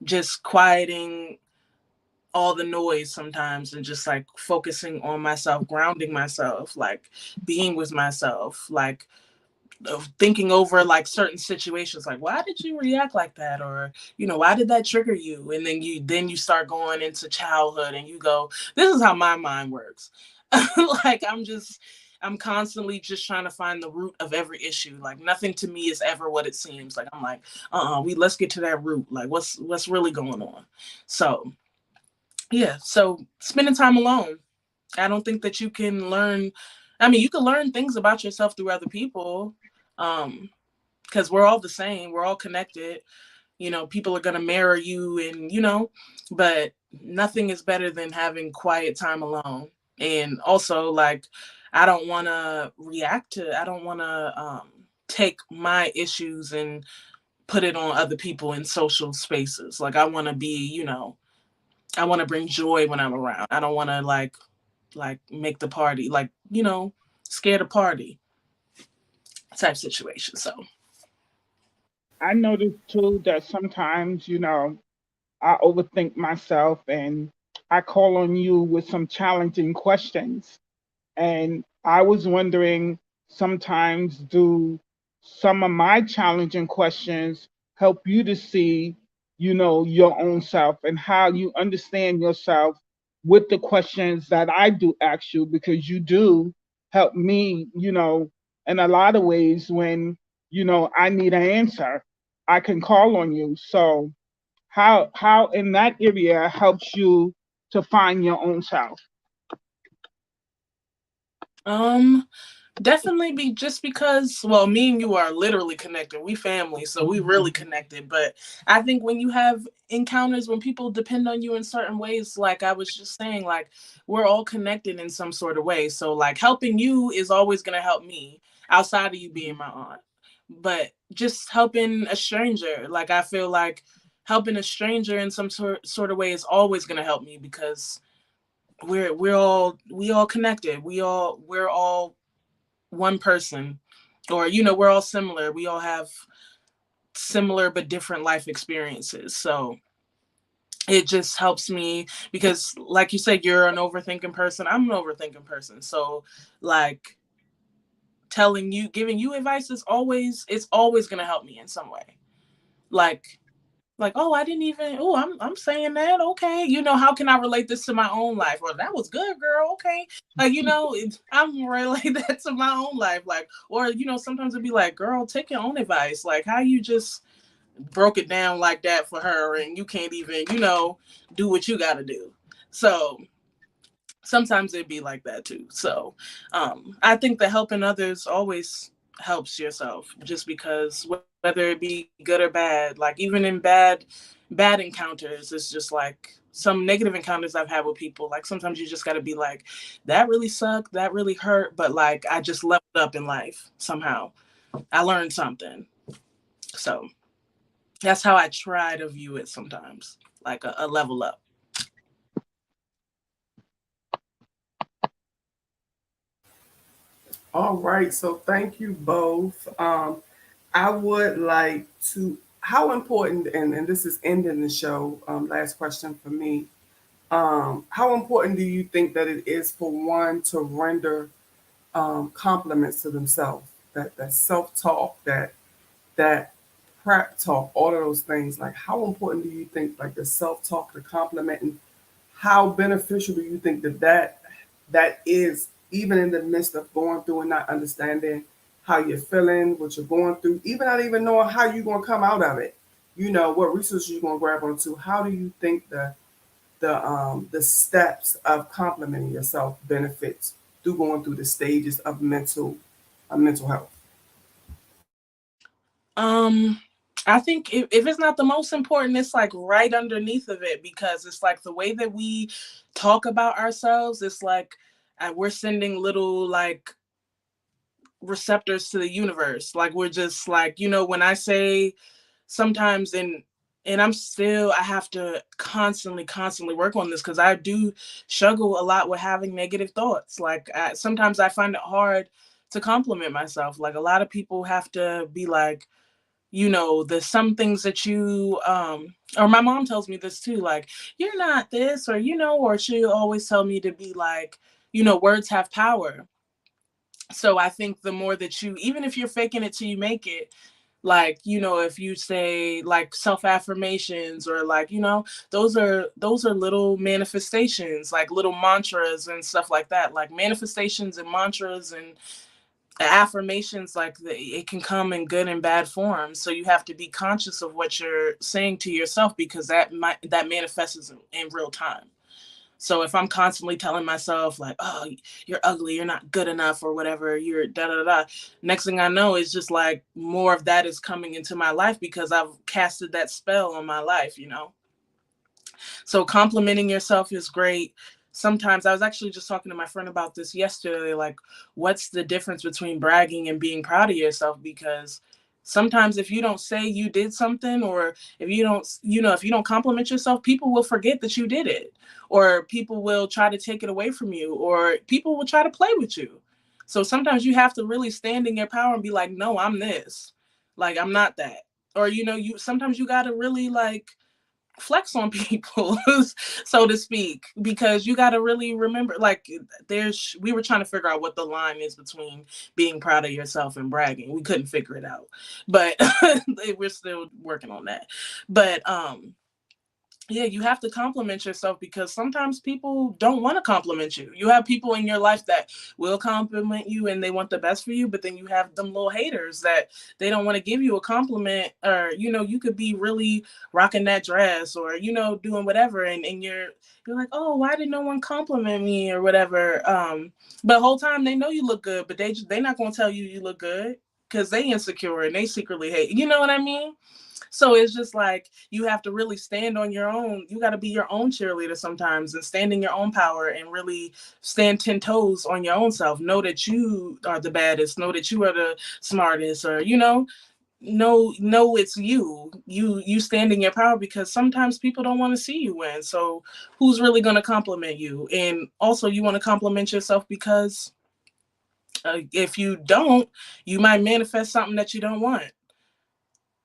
just quieting all the noise sometimes and just like focusing on myself, grounding myself, like being with myself, like of thinking over like certain situations, like why did you react like that, or why did that trigger you, and then you start going into childhood and you go, this is how my mind works. Like I'm constantly just trying to find the root of every issue. Like nothing to me is ever what it seems. Like I'm like, let's get to that root. Like what's really going on. So yeah, so spending time alone. I don't think that you can learn. I mean, you can learn things about yourself through other people, um, because we're all the same. We're all connected. People are gonna mirror you, and but nothing is better than having quiet time alone. And also, like, I don't want to react to. I don't want to take my issues and put it on other people in social spaces. Like, I want to be, I want to bring joy when I'm around. I don't want to like make the party like scare the party type situation. So I noticed too that sometimes, I overthink myself and I call on you with some challenging questions. And I was wondering sometimes, do some of my challenging questions help you to see, your own self and how you understand yourself with the questions that I do ask you? Because you do help me, in a lot of ways when, I need an answer. I can call on you. So how in that area helps you to find your own self? um definitely be just because, well, me and you are literally connected. We family, so we really connected. But I think when you have encounters when people depend on you in certain ways, like I was just saying, like we're all connected in some sort of way. So like helping you is always gonna help me. outside of you being my aunt. But just helping a stranger, like I feel like helping a stranger in some sort of way is always going to help me, because we all connected. We're all one person, or we're all similar. We all have similar but different life experiences. So it just helps me, because like you said, you're an overthinking person, I'm an overthinking person. So like giving you advice is always, it's always going to help me in some way. like oh, I didn't even, oh, I'm saying that, okay, how can I relate this to my own life? Or that was good, girl, okay. I'm relate that to my own life. Like, or sometimes it'd be like, girl, take your own advice. Like, how you just broke it down like that for her, and you can't even do what you got to do. So sometimes it'd be like that too. So I think that helping others always helps yourself, just because whether it be good or bad, like even in bad encounters, it's just like some negative encounters I've had with people, like sometimes you just got to be like, that really sucked, that really hurt, but like I just leveled up in life somehow. I learned something. So that's how I try to view it sometimes, like a level up. All right, so thank you both. I would like to, how important, and this is ending the show, last question for me. How important do you think that it is for one to render compliments to themselves? That self talk, that prep talk, all of those things. Like, how important do you think, like the self talk, the complimenting, how beneficial do you think that is, even in the midst of going through and not understanding how you're feeling, what you're going through, even not even knowing how you're going to come out of it. What resources you're going to grab onto. How do you think the steps of complimenting yourself benefits through going through the stages of mental health? Um, I think if it's not the most important, it's like right underneath of it, because it's like the way that we talk about ourselves. It's like we're sending little like receptors to the universe. Like we're just like, when I say sometimes, and I have to constantly work on this, because I do struggle a lot with having negative thoughts. Like sometimes I find it hard to compliment myself. Like a lot of people have to be like, there's some things that you or my mom tells me this too, like, you're not this, or or she'll always tell me to be like, words have power. So I think the more that you, even if you're faking it till you make it, like, if you say like self affirmations, or like, those are little manifestations, like little mantras and stuff like that. Like manifestations and mantras and affirmations, like it can come in good and bad forms. So you have to be conscious of what you're saying to yourself, because that manifests in real time. So if I'm constantly telling myself like, oh, you're ugly, you're not good enough, or whatever, you're da da da, next thing I know is just like more of that is coming into my life, because I've casted that spell on my life. So complimenting yourself is great. Sometimes I was actually just talking to my friend about this yesterday, like what's the difference between bragging and being proud of yourself? Because sometimes if you don't say you did something, or if you don't compliment yourself, people will forget that you did it, or people will try to take it away from you, or people will try to play with you. So sometimes you have to really stand in your power and be like, no, I'm this. Like I'm not that. Or you sometimes you got to really like flex on people so to speak, because you got to really remember, like we were trying to figure out what the line is between being proud of yourself and bragging. We couldn't figure it out, but we're still working on that. But yeah, you have to compliment yourself, because sometimes people don't want to compliment you. You have people in your life that will compliment you and they want the best for you, but then you have them little haters that they don't want to give you a compliment. Or you could be really rocking that dress, or doing whatever, and you're like, oh, why did no one compliment me, or whatever. But the whole time they know you look good, but they're not going to tell you you look good, because they insecure and they secretly hate. You know what I mean? So it's just like you have to really stand on your own. You got to be your own cheerleader sometimes and stand in your own power and really stand 10 toes on your own self. Know that you are the baddest, know that you are the smartest, or, no, it's you stand in your power, because sometimes people don't want to see you win. So who's really going to compliment you? And also, you want to compliment yourself, because if you don't, you might manifest something that you don't want.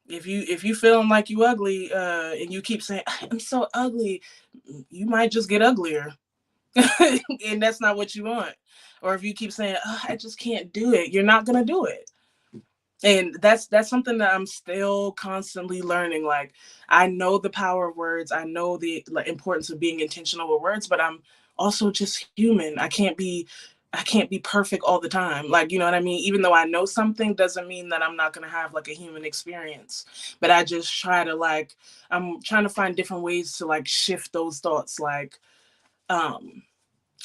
If you feeling like you ugly, and you keep saying I'm so ugly, you might just get uglier. And that's not what you want. Or if you keep saying, oh, I just can't do it, you're not going to do it. And that's something that I'm still constantly learning. Like, I know the power of words, I know the, like, importance of being intentional with words, but I'm also just human. I can't be perfect all the time. Like, you know what I mean? Even though I know something, doesn't mean that I'm not going to have like a human experience. But I just try to, like, I'm trying to find different ways to, like, shift those thoughts, like, um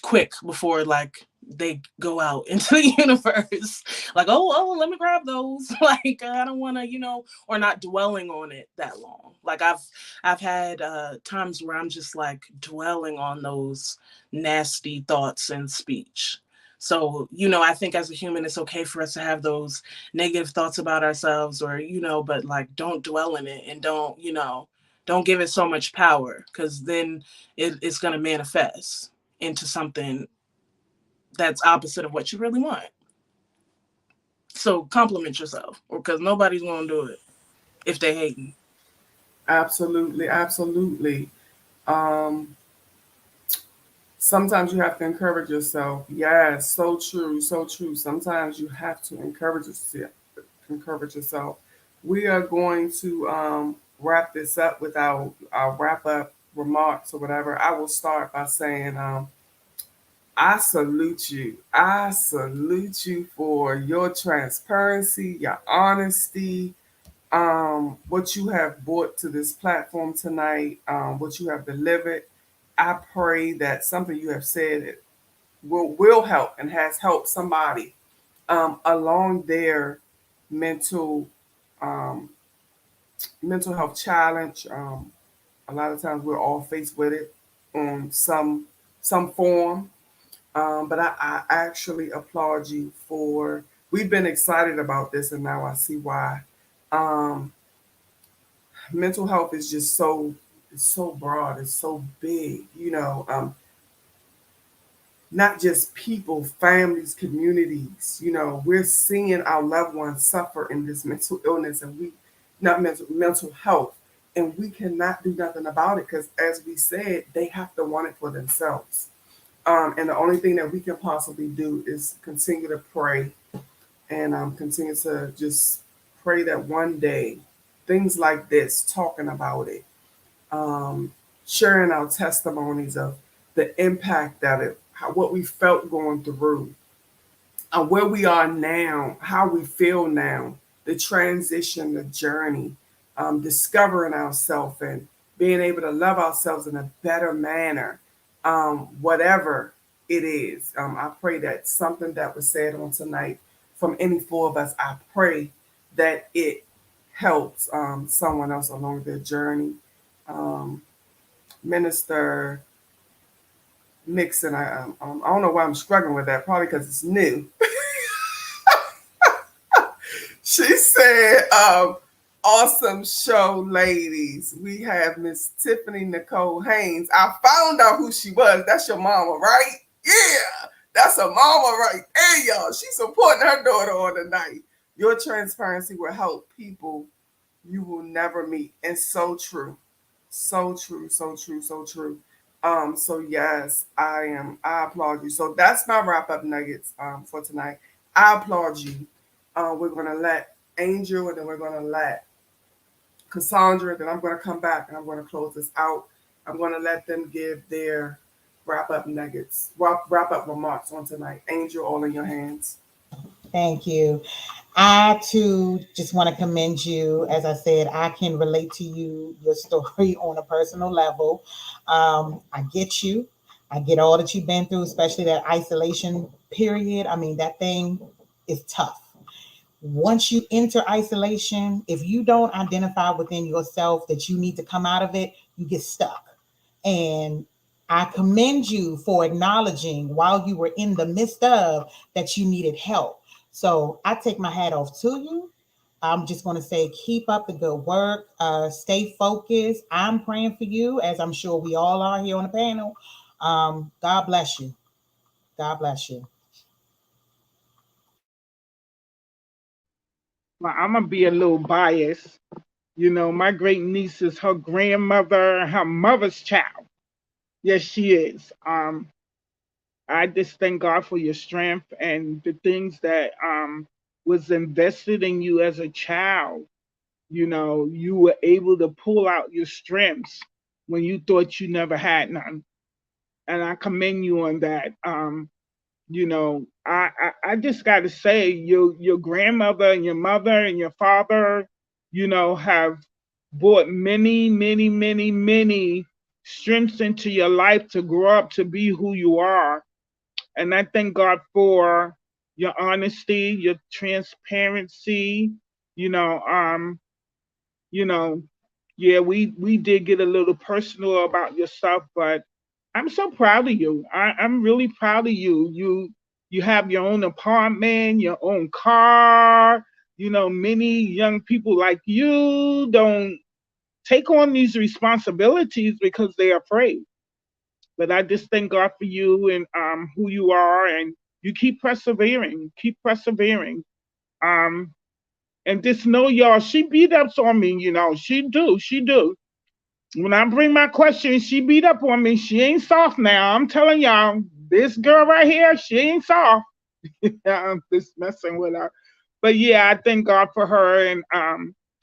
quick, before, like, they go out into the universe. Like, oh, let me grab those. Like, I don't want to, or not dwelling on it that long. Like, I've had times where I'm just, like, dwelling on those nasty thoughts and speech. So, I think as a human, it's okay for us to have those negative thoughts about ourselves, or, but, like, don't dwell in it, and don't give it so much power, because then it's going to manifest into something that's opposite of what you really want. So compliment yourself, or because nobody's gonna do it if they hating. Absolutely, absolutely. Um, Sometimes you have to encourage yourself. Yes, so true, so true. Sometimes you have to encourage yourself. Encourage yourself. We are going to wrap this up with our wrap up remarks or whatever. I will start by saying, I salute you. I salute you for your transparency, your honesty, what you have brought to this platform tonight, what you have delivered. I pray that something you have said will help and has helped somebody along their mental um, mental health challenge. A lot of times we're all faced with it on some form. But I actually applaud you for. We've been excited about this, and now I see why. Um, Mental health is just it's so broad, it's so big. Not just people, families, communities. We're seeing our loved ones suffer in this mental illness, and we not mental health, and we cannot do nothing about it because, as we said, they have to want it for themselves. And the only thing that we can possibly do is continue to pray and continue to just pray that one day things like this, talking about it, um, sharing our testimonies of the impact that what we felt going through, where we are now, how we feel now, the transition, the journey, discovering ourselves and being able to love ourselves in a better manner, whatever it is. I pray that something that was said on tonight from any four of us, I pray that it helps someone else along their journey. Um, Minister Nixon, I don't know why I'm struggling with that, probably because it's new. She said, awesome show, ladies. We have Miss Tiffany Nicole Haynes. I found out who she was. That's your mama, right? Yeah, that's her mama right there, y'all. She's supporting her daughter on tonight. Your transparency will help people you will never meet. And so true. So true, so true, so true. So yes, I applaud you. So that's my wrap up nuggets for tonight. I applaud you. We're gonna let Angel and then we're gonna let Cassandra, then I'm gonna come back and I'm gonna close this out. I'm gonna let them give their wrap up nuggets, wrap up remarks on tonight. Angel, all in your hands. Thank you. I too just want to commend you. As I said, I can relate to you, your story on a personal level. I get you. I get all that you've been through, especially that isolation period. I mean, that thing is tough. Once you enter isolation, if you don't identify within yourself that you need to come out of it, you get stuck. And I commend you for acknowledging while you were in the midst of that you needed help. So I take my hat off to you. I'm just going to say, keep up the good work. Stay focused. I'm praying for you, as I'm sure we all are here on the panel. God bless you. God bless you. Well, I'm gonna be a little biased. You know, my great niece is her grandmother, her mother's child. Yes, she is. I just thank God for your strength and the things that was invested in you as a child. You know, you were able to pull out your strengths when you thought you never had none. And I commend you on that. You know, I just got to say, your grandmother and your mother and your father, you know, have brought many, many, many, many strengths into your life to grow up to be who you are. And I thank God for your honesty, your transparency. You know, you know, yeah, we did get a little personal about your stuff, but I'm so proud of you. I'm really proud of you. You have your own apartment, your own car. You know, many young people like you don't take on these responsibilities because they're afraid. But I just thank God for you and who you are, and you keep persevering. Um, and just know, y'all, she beat up on me. You know, she do. When I bring my question, she beat up on me. She ain't soft now. I'm telling y'all, this girl right here, she ain't soft. I'm just messing with her. But yeah, I thank God for her and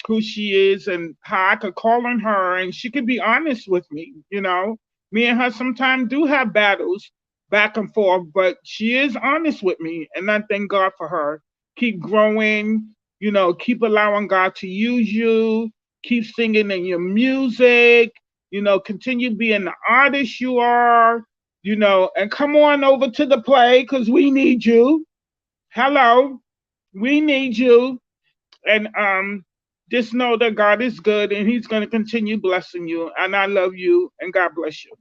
who she is and how I could call on her and she could be honest with me. You know, me and her sometimes do have battles back and forth, but she is honest with me, and I thank God for her. Keep growing. You know, keep allowing God to use you. Keep singing in your music. You know, continue being the artist you are. You know, and come on over to the play because we need you. Hello, we need you. And just know that God is good and He's going to continue blessing you. And I love you and God bless you.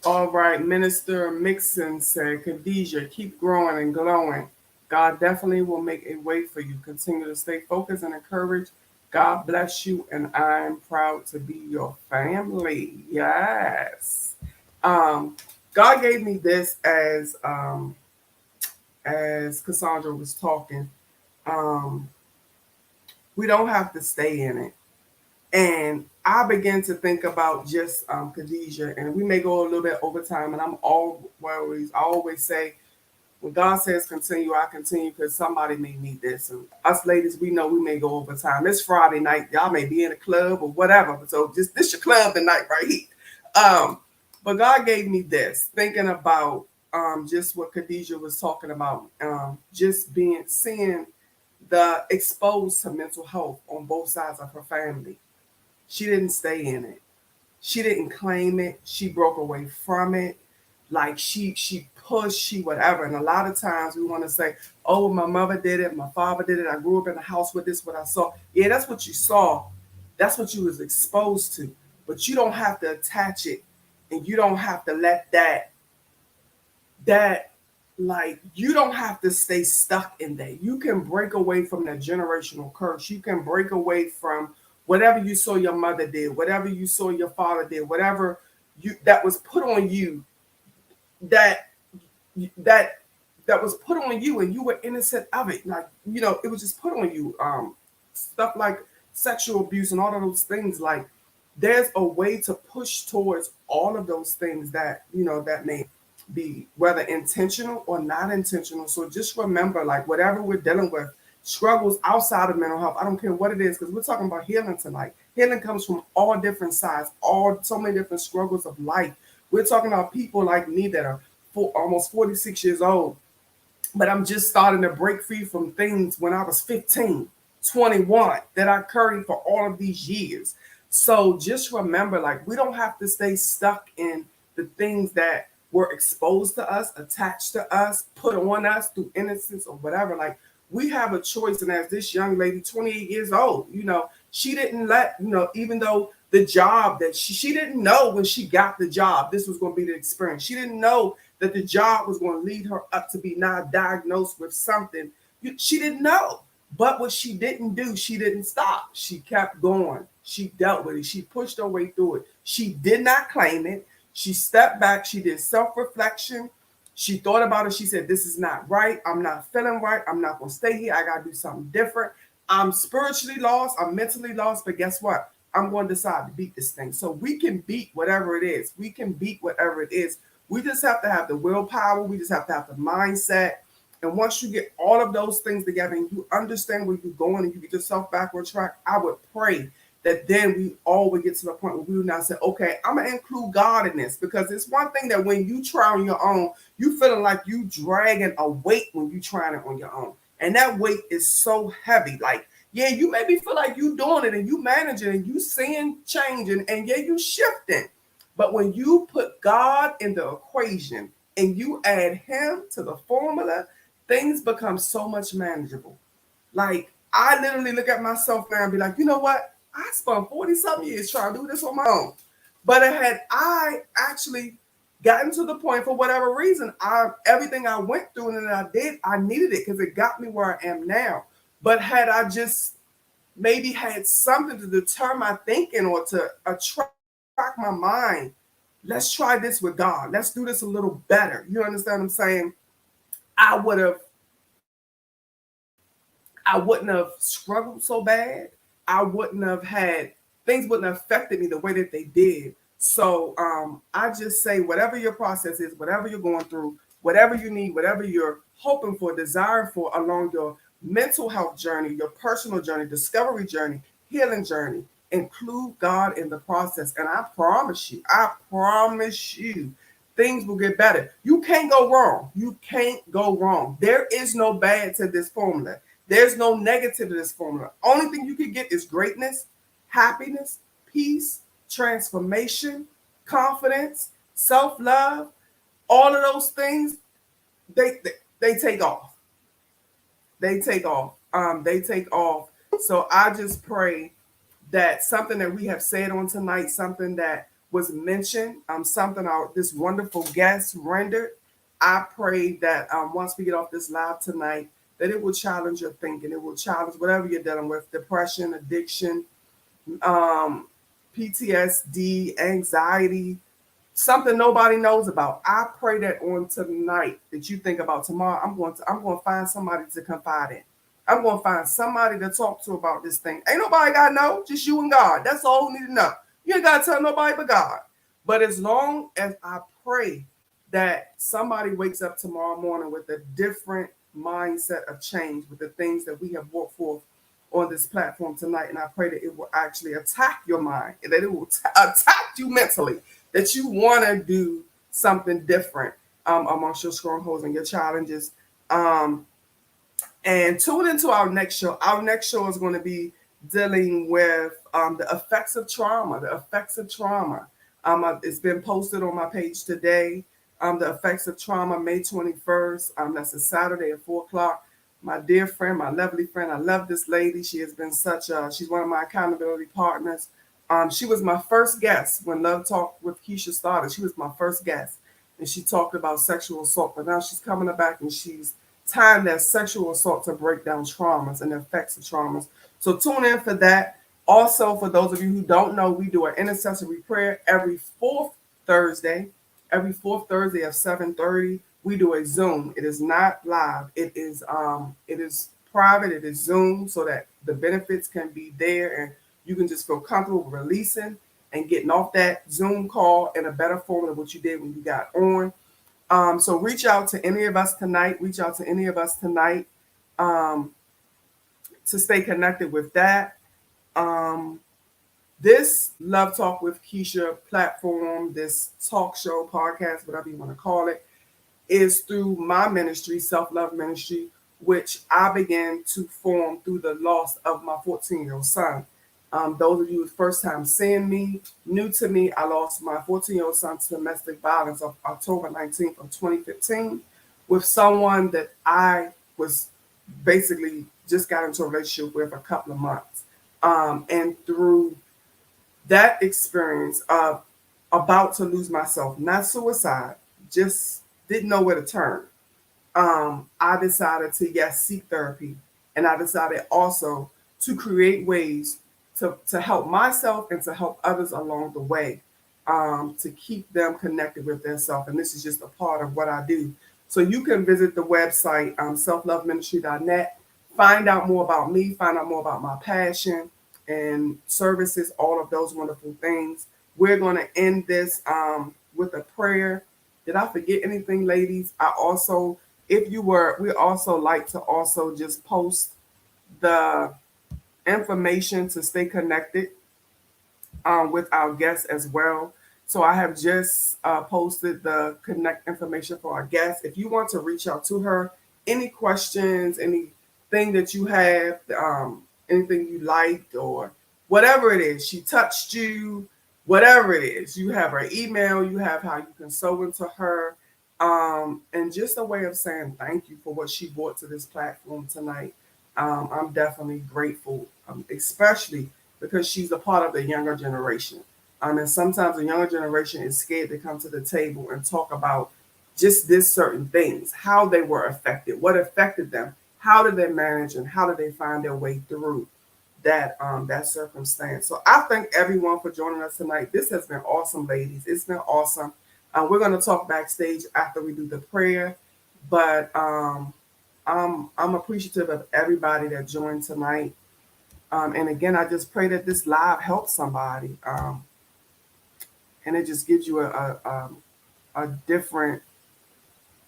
All right, Minister Mixon said, Khadijah, keep growing and glowing. God definitely will make a way for you. Continue to stay focused and encouraged. God bless you, and I'm proud to be your family. Yes. Um, God gave me this as Cassandra was talking. Um, we don't have to stay in it. And I began to think about just Khadijah, and we may go a little bit over time. And I always say, when God says continue, I continue because somebody may need this. And us ladies, we know we may go over time. It's Friday night. Y'all may be in a club or whatever. So just this your club tonight right here. But God gave me this, thinking about just what Khadijah was talking about, just seeing the exposed to mental health on both sides of her family. She didn't stay in it. She didn't claim it. She broke away from it. Like she pushed, she whatever. And a lot of times we want to say, oh, my mother did it, my father did it. I grew up in a house with this, what I saw. Yeah, that's what you saw. That's what you was exposed to. But you don't have to attach it, and you don't have to let that like you don't have to stay stuck in that. You can break away from that generational curse. You can break away from whatever you saw your mother did, whatever you saw your father did, whatever you that was put on you, that that that was put on you and you were innocent of it. Like, it was just put on you. Stuff like sexual abuse and all of those things. Like, there's a way to push towards all of those things that, that may be whether intentional or not intentional. So just remember, like, whatever we're dealing with, struggles outside of mental health, I don't care what it is, because we're talking about healing tonight. Healing comes from all different sides, so many different struggles of life. We're talking about people like me that are almost 46 years old, but I'm just starting to break free from things when I was 15, 21 that I carried for all of these years. So just remember, like, we don't have to stay stuck in the things that were exposed to us, attached to us, put on us through innocence or whatever. Like we have a choice. And as this young lady, 28 years old, she didn't let, even though the job that she didn't know when she got the job, this was going to be the experience. She didn't know that the job was going to lead her up to be now diagnosed with something. She didn't know. But what she didn't do, she didn't stop. She kept going. She dealt with it. She pushed her way through it. She did not claim it. She stepped back. She did self-reflection. She thought about it. She said, this is not right. I'm not feeling right. I'm not going to stay here. I got to do something different. I'm spiritually lost. I'm mentally lost. But guess what? I'm going to decide to beat this thing. So we can beat whatever it is. We can beat whatever it is. We just have to have the willpower. We just have to have the mindset. And once you get all of those things together and you understand where you're going and you get yourself back on track, I would pray that then we all would get to the point where we would now say, okay, I'm going to include God in this. Because it's one thing that when you try on your own, you feeling like you dragging a weight when you trying it on your own. And that weight is so heavy. Like, yeah, you maybe feel like you doing it and you managing and you seeing change and yeah, you shifting. But when you put God in the equation and you add him to the formula, things become so much manageable. Like, I literally look at myself now and be like, you know what? I spent 40-something years trying to do this on my own. But had I actually gotten to the point for whatever reason, everything I went through and that I did, I needed it because it got me where I am now. But had I just maybe had something to deter my thinking or to attract my mind, let's try this with God. Let's do this a little better. You understand what I'm saying? I wouldn't have struggled so bad. I wouldn't have had things wouldn't have affected me the way that they did. So I just say whatever your process is, whatever you're going through, whatever you need, whatever you're hoping for, desiring for along your mental health journey, your personal journey, discovery journey, healing journey, include God in the process. And I promise you, things will get better. You can't go wrong. You can't go wrong. There is no bad to this formula. There's no negative to this formula. Only thing you can get is greatness, happiness, peace, transformation, confidence, self-love. All of those things, they take off. They take off. They take off. So I just pray that something that we have said on tonight, something that was mentioned, something this wonderful guest rendered. I pray that once we get off this live tonight, that it will challenge your thinking. It will challenge whatever you're dealing with, depression, addiction, PTSD, anxiety, something nobody knows about. I pray that on tonight that you think about tomorrow, I'm going to find somebody to confide in. I'm going to find somebody to talk to about this thing. Ain't nobody got to know, just you and God. That's all we need to know. You ain't got to tell nobody but God. But as long as I pray that somebody wakes up tomorrow morning with a different mindset of change with the things that we have brought forth on this platform tonight, and I pray that it will actually attack your mind, and that it will attack you mentally, that you want to do something different amongst your strongholds and your challenges. And tune into our next show. Our next show is going to be dealing with the effects of trauma. The effects of trauma. It's been posted on my page today. The effects of trauma, May 21st. That's a Saturday at 4 o'clock. My dear friend, my lovely friend, I love this lady. She has been she's one of my accountability partners. She was my first guest when Love Talk with Keisha started. She was my first guest, and she talked about sexual assault. But now she's coming back and she's tying that sexual assault to break down traumas and the effects of traumas. So tune in for that. Also, for those of you who don't know, we do an intercessory prayer every fourth Thursday. Every fourth Thursday at 7:30, we do a Zoom. It is not live. It is private. It is Zoom, so that the benefits can be there and you can just feel comfortable releasing and getting off that Zoom call in a better form than what you did when you got on. So reach out to any of us tonight. To stay connected with that. This Love Talk with Keisha platform, this talk show, podcast, whatever you want to call it, is through my ministry, Self-Love Ministry, which I began to form through the loss of my 14-year-old son. Those of you who's first time seeing me, new to me, I lost my 14-year-old son to domestic violence on October 19th of 2015 with someone that I was basically just got into a relationship with a couple of months. And through that experience of about to lose myself, not suicide, just didn't know where to turn. I decided to, yes, seek therapy. And I decided also to create ways to help myself and to help others along the way, to keep them connected with themselves. And this is just a part of what I do. So you can visit the website, selfloveministry.net, find out more about me, find out more about my passion and services, all of those wonderful things. We're going to end this with a prayer. Did I forget anything, ladies? I also, if you were, we also like to also just post the information to stay connected with our guests as well. So I have just posted the connect information for our guests. If you want to reach out to her, any questions, anything that you have, anything you liked, or whatever it is, she touched you, whatever it is, you have her email, you have how you can sew into her, and just a way of saying thank you for what she brought to this platform tonight. I'm definitely grateful, especially because she's a part of the younger generation. And sometimes the younger generation is scared to come to the table and talk about just this certain things, how they were affected, what affected them, how did they manage, and how did they find their way through that circumstance. So I thank everyone for joining us tonight. This has been awesome, ladies. It's been awesome. We're going to talk backstage after we do the prayer, but I'm appreciative of everybody that joined tonight. And again, I just pray that this live helps somebody, and it just gives you a different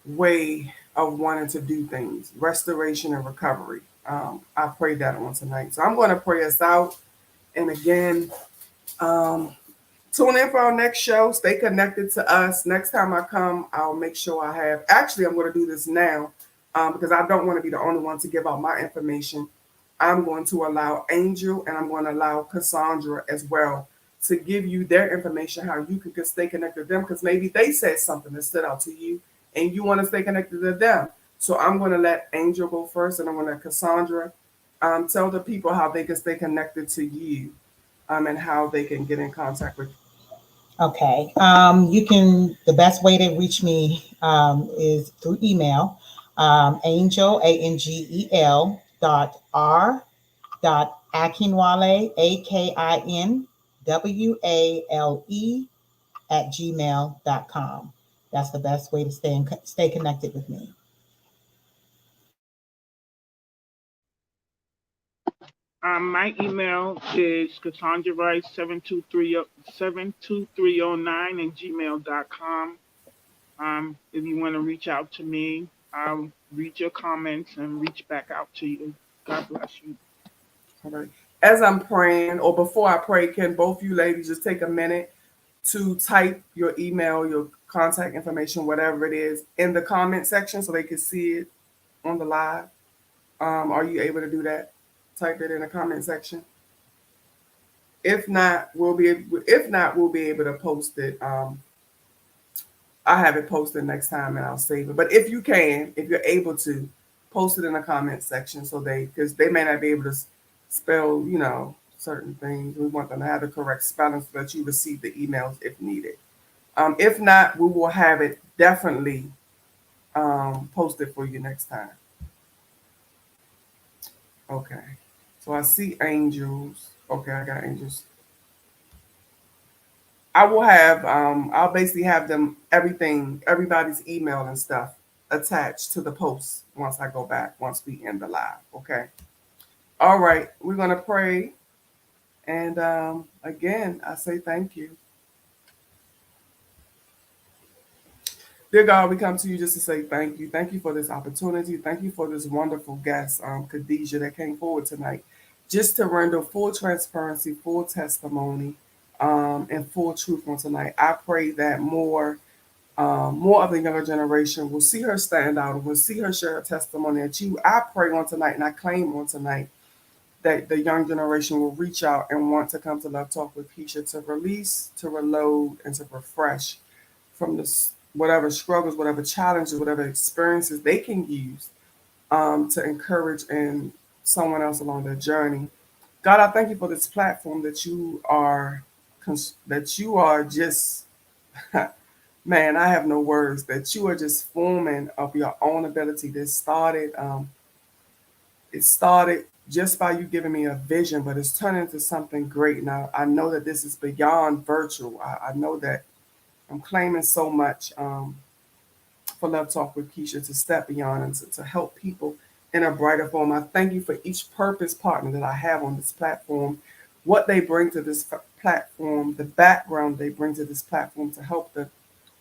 way of wanting to do things, restoration and recovery. I pray that on tonight. So I'm going to pray us out. And again, um, tune in for our next show. Stay connected to us. Next time I come, I'll make sure I have. Actually, I'm going to do this now because I don't want to be the only one to give out my information. I'm going to allow Angel and I'm going to allow Cassandra as well to give you their information, how you can stay connected to them, because maybe they said something that stood out to you and you want to stay connected to them. So I'm going to let Angel go first, and I'm going to let Cassandra tell the people how they can stay connected to you, and how they can get in contact with you. Okay. You can, the best way to reach me is through email, angel, ANGEL .R.Akinwale, AKINWALE @gmail.com. That's the best way to stay connected with me. My email is Cassandra Rice 72309 at gmail.com. If you want to reach out to me, I'll read your comments and reach back out to you. God bless you. All right. As I'm praying, or before I pray, can both you ladies just take a minute to type your email, your contact information, whatever it is, in the comment section so they can see it on the live? Are you able to do that? Type it in the comment section. If not, we'll be able to post it. I'll have it posted next time and I'll save it. But if you can, if you're able to, post it in the comment section so because they may not be able to spell, certain things. We want them to have the correct spelling so that you receive the emails if needed. If not, we will have it definitely posted for you next time. Okay. So I see angels. Okay, I got angels. I'll basically have them everybody's email and stuff attached to the post once I go back, once we end the live. Okay. All right. We're gonna pray. And again, I say thank you. Dear God, we come to you just to say thank you. Thank you for this opportunity. Thank you for this wonderful guest, Kah Dee Sha, that came forward tonight just to render full transparency, full testimony, and full truth on tonight. I pray that more of the younger generation will see her stand out and will see her share her testimony. I pray on tonight and I claim on tonight that the young generation will reach out and want to come to Love Talk with Keisha to release, to reload, and to refresh from this whatever struggles, whatever challenges, whatever experiences they can use to encourage and someone else along their journey. God, I thank you for this platform that you are just man. I have no words. That you are just forming of your own ability. It started just by you giving me a vision, but it's turned into something great. Now I know that this is beyond virtual. I know that I'm claiming so much for Love Talk with Keisha to step beyond and to help people in a brighter form. I thank you for each purpose partner that I have on this platform, what they bring to this platform, the background they bring to this platform to help the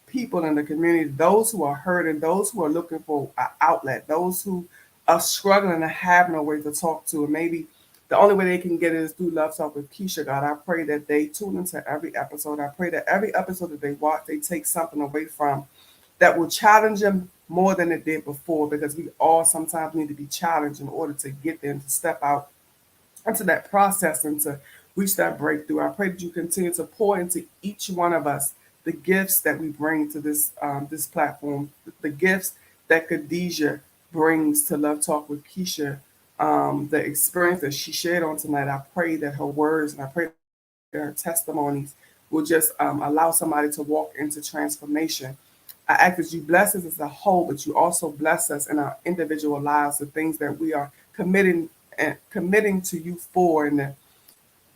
people in the community, those who are hurting, those who are looking for an outlet, those who are struggling and have no way to talk to, and maybe the only way they can get it is through Love Talk with Keisha. God, I pray that they tune into every episode. I pray that every episode that they watch, they take something away from that will challenge them more than it did before, because we all sometimes need to be challenged in order to get them to step out into that process and to reach that breakthrough. I pray that you continue to pour into each one of us the gifts that we bring to this platform, the gifts that Kah Dee Sha brings to Love Talk with Keisha, the experience that she shared on tonight. I pray that her words and I pray that her testimonies will just allow somebody to walk into transformation. I ask that you bless us as a whole, but you also bless us in our individual lives, the things that we are committing to you for, and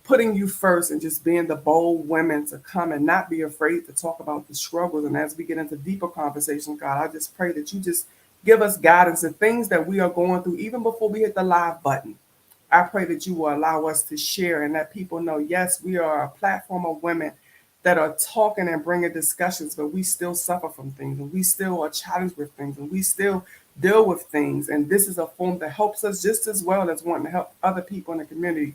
putting you first, and just being the bold women to come and not be afraid to talk about the struggles. And as we get into deeper conversations, God, I just pray that you just give us guidance and things that we are going through even before we hit the live button. I pray that you will allow us to share and let people know, yes, we are a platform of women that are talking and bringing discussions, but we still suffer from things, and we still are challenged with things, and we still deal with things. And this is a form that helps us just as well as wanting to help other people in the community.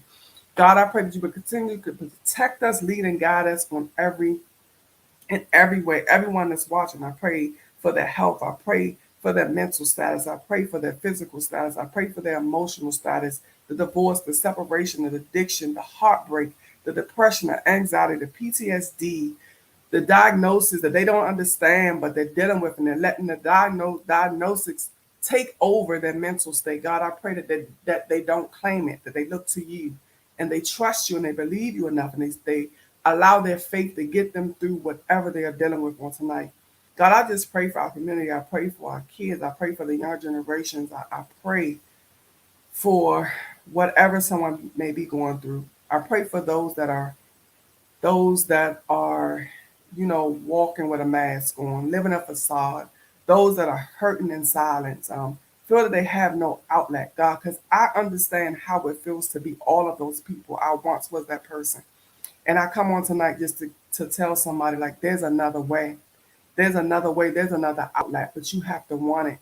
God, I pray that you would continue to protect us, lead and guide us from in every way. Everyone that's watching, I pray for their health. I pray for their mental status. I pray for their physical status. I pray for their emotional status, the divorce, the separation, the addiction, the heartbreak, the depression, the anxiety, the PTSD, the diagnosis that they don't understand, but they're dealing with, and they're letting the diagnosis take over their mental state. God, I pray that they don't claim it, that they look to you and they trust you and they believe you enough, and they allow their faith to get them through whatever they are dealing with on tonight. God, I just pray for our community. I pray for our kids. I pray for the young generations. I pray for whatever someone may be going through. I pray for those that are, walking with a mask on, living a facade, those that are hurting in silence, feel that they have no outlet, God, because I understand how it feels to be all of those people. I once was that person. And I come on tonight just to tell somebody, like, there's another way. There's another way. There's another outlet, but you have to want it.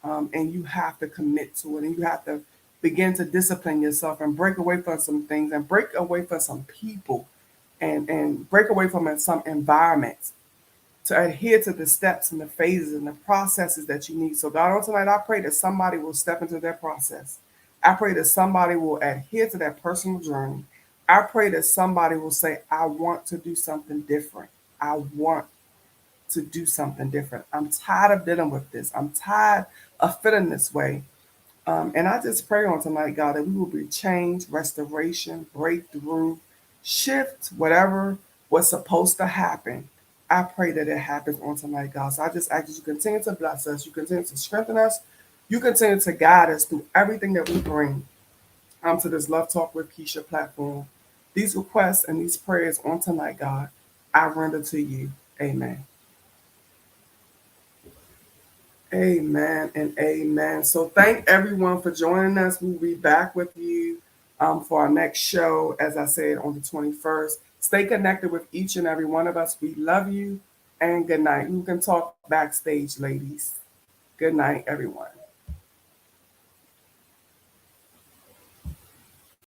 And you have to commit to it. And you have to begin to discipline yourself and break away from some things and break away from some people and break away from some environments to adhere to the steps and the phases and the processes that you need. So, God, on tonight, I pray that somebody will step into their process. I pray that somebody will adhere to that personal journey. I pray that somebody will say, I want to do something different. I want to do something different. I'm tired of dealing with this. I'm tired of feeling this way. And I just pray on tonight, God, that we will be changed, restoration, breakthrough, shift, whatever was supposed to happen. I pray that it happens on tonight, God. So I just ask that you continue to bless us. You continue to strengthen us. You continue to guide us through everything that we bring to this Love Talk with Keisha platform. These requests and these prayers on tonight, God, I render to you. Amen. Amen and amen. So thank everyone for joining us. We'll be back with you for our next show, as I said, on the 21st. Stay connected with each and every one of us. We love you, and good night. You can talk backstage, ladies. Good night, everyone.